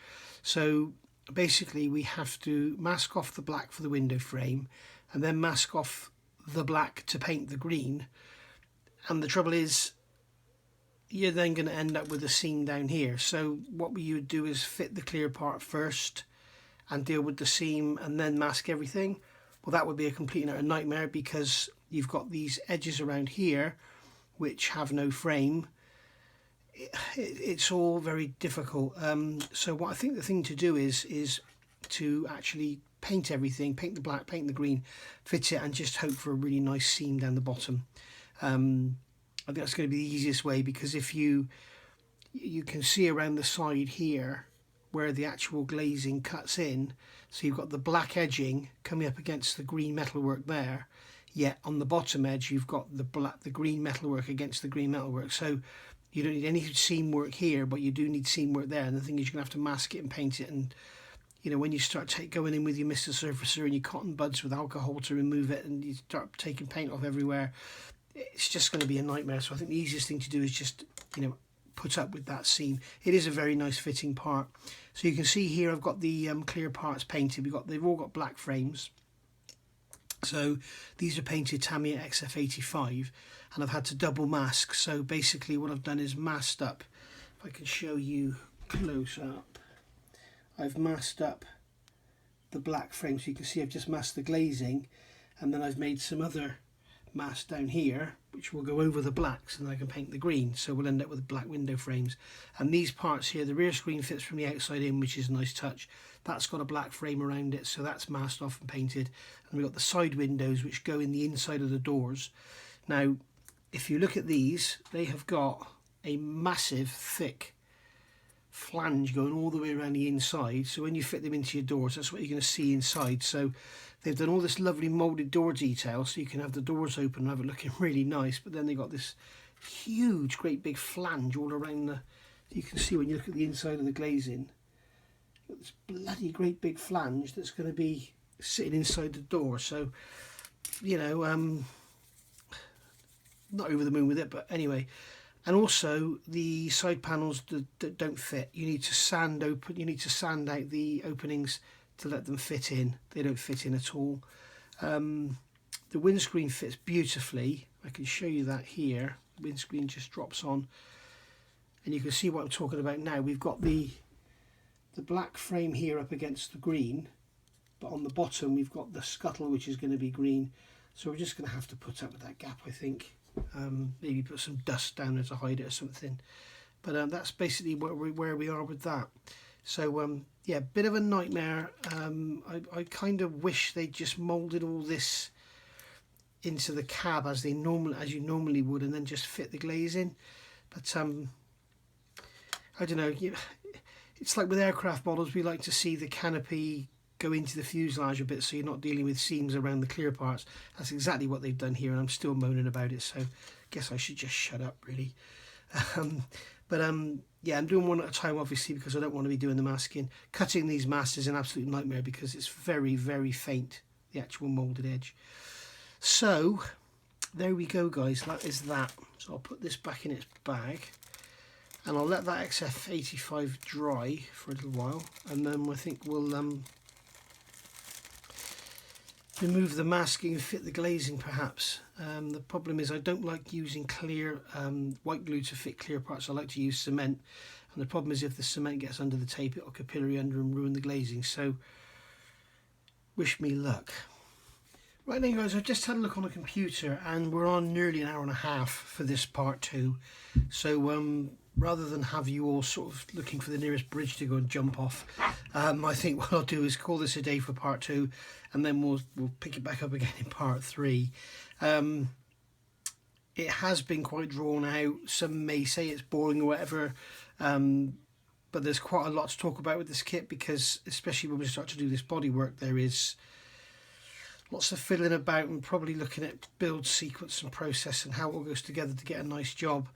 So basically we have to mask off the black for the window frame, and then mask off the black to paint the green. And the trouble is, you're then going to end up with a seam down here. So what you would do is fit the clear part first and deal with the seam, and then mask everything. Well, that would be a complete and utter nightmare, because you've got these edges around here which have no frame. It's all very difficult. So what I think the thing to do is to actually paint everything, paint the black, paint the green, fit it, and just hope for a really nice seam down the bottom. I think that's going to be the easiest way, because if you can see around the side here where the actual glazing cuts in, so you've got the black edging coming up against the green metalwork there, yet on the bottom edge you've got the green metalwork against the green metalwork. So you don't need any seam work here, but you do need seam work there. And the thing is, you're going to have to mask it and paint it. And you know, when you start going in with your Mr. Surfacer and your cotton buds with alcohol to remove it, and you start taking paint off everywhere, it's just going to be a nightmare. So I think the easiest thing to do is just, you know, put up with that seam. It is a very nice fitting part. So you can see here I've got the clear parts painted. They've all got black frames. So these are painted Tamiya XF85, and I've had to double mask. So basically what I've done is masked up. If I can show you close up, I've masked up the black frame. So you can see I've just masked the glazing, and then I've made some other mask down here which will go over the blacks, and I can paint the green. So we'll end up with black window frames. And these parts here, the rear screen fits from the outside in, which is a nice touch. That's got a black frame around it, so that's masked off and painted. And we've got the side windows which go in the inside of the doors. Now if you look at these, they have got a massive thick flange going all the way around the inside, so when you fit them into your doors, that's what you're going to see inside. So they've done all this lovely moulded door detail, so you can have the doors open and have it looking really nice, but then they've got this huge great big flange all around the, you can see when you look at the inside of the glazing, this bloody great big flange that's going to be sitting inside the door. So you know, not over the moon with it, but anyway. And also the side panels that don't fit, you need to sand out the openings to let them fit in. They don't fit in at all. The windscreen fits beautifully. I can show you that here. The windscreen just drops on, and you can see what I'm talking about now. We've got the black frame here up against the green, but on the bottom we've got the scuttle which is going to be green. So we're just going to have to put up with that gap, I think. maybe put some dust down there to hide it or something. But that's basically where we are with that. So yeah, bit of a nightmare. I kind of wish they just moulded all this into the cab as you normally would, and then just fit the glazing. But I don't know. It's like with aircraft models, we like to see the canopy go into the fuselage a bit, so you're not dealing with seams around the clear parts. That's exactly what they've done here, and I'm still moaning about it. So I guess I should just shut up, really. Yeah, I'm doing one at a time, obviously, because I don't want to be doing the masking. Cutting these masks is an absolute nightmare because it's very, very faint, the actual moulded edge. So there we go, guys. That is that. So I'll put this back in its bag, and I'll let that XF85 dry for a little while, and then I think we'll remove the masking and fit the glazing, perhaps. The problem is I don't like using clear white glue to fit clear parts. I like to use cement, and the problem is if the cement gets under the tape, it'll capillary under and ruin the glazing. So wish me luck. Right then, guys, I've just had a look on the computer, and we're on nearly an hour and a half for this part 2. So rather than have you all sort of looking for the nearest bridge to go and jump off, I think what I'll do is call this a day for part 2, and then we'll pick it back up again in part 3. It has been quite drawn out. Some may say it's boring or whatever, but there's quite a lot to talk about with this kit, because especially when we start to do this bodywork, there is lots of fiddling about and probably looking at build sequence and process and how it all goes together to get a nice job.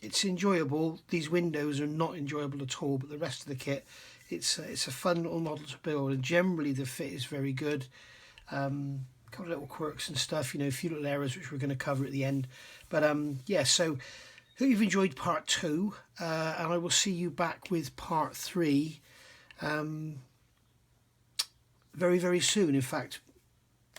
It's enjoyable. These windows are not enjoyable at all, but the rest of the kit, it's a fun little model to build, and generally the fit is very good. A couple of little quirks and stuff, you know, a few little errors which we're going to cover at the end. But yeah, so hope you've enjoyed part 2, and I will see you back with part 3 very, very soon. In fact,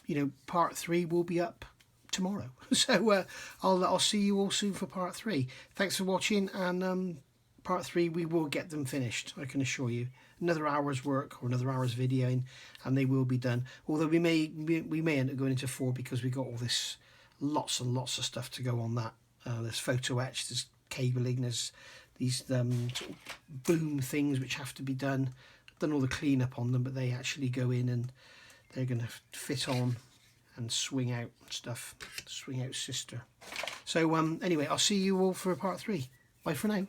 you know, part 3 will be up tomorrow. So I'll see you all soon for part 3. Thanks for watching, and part 3 we will get them finished, I can assure you. Another hour's work or another hour's videoing, and they will be done. Although we may end up going into 4, because we got all this lots and lots of stuff to go on that. There's photo etch, there's cabling, there's these sort of boom things which have to be done. I've done all the cleanup on them, but they actually go in and they're going to fit on and swing out and stuff. Swing out sister. So anyway, I'll see you all for part 3. Bye for now.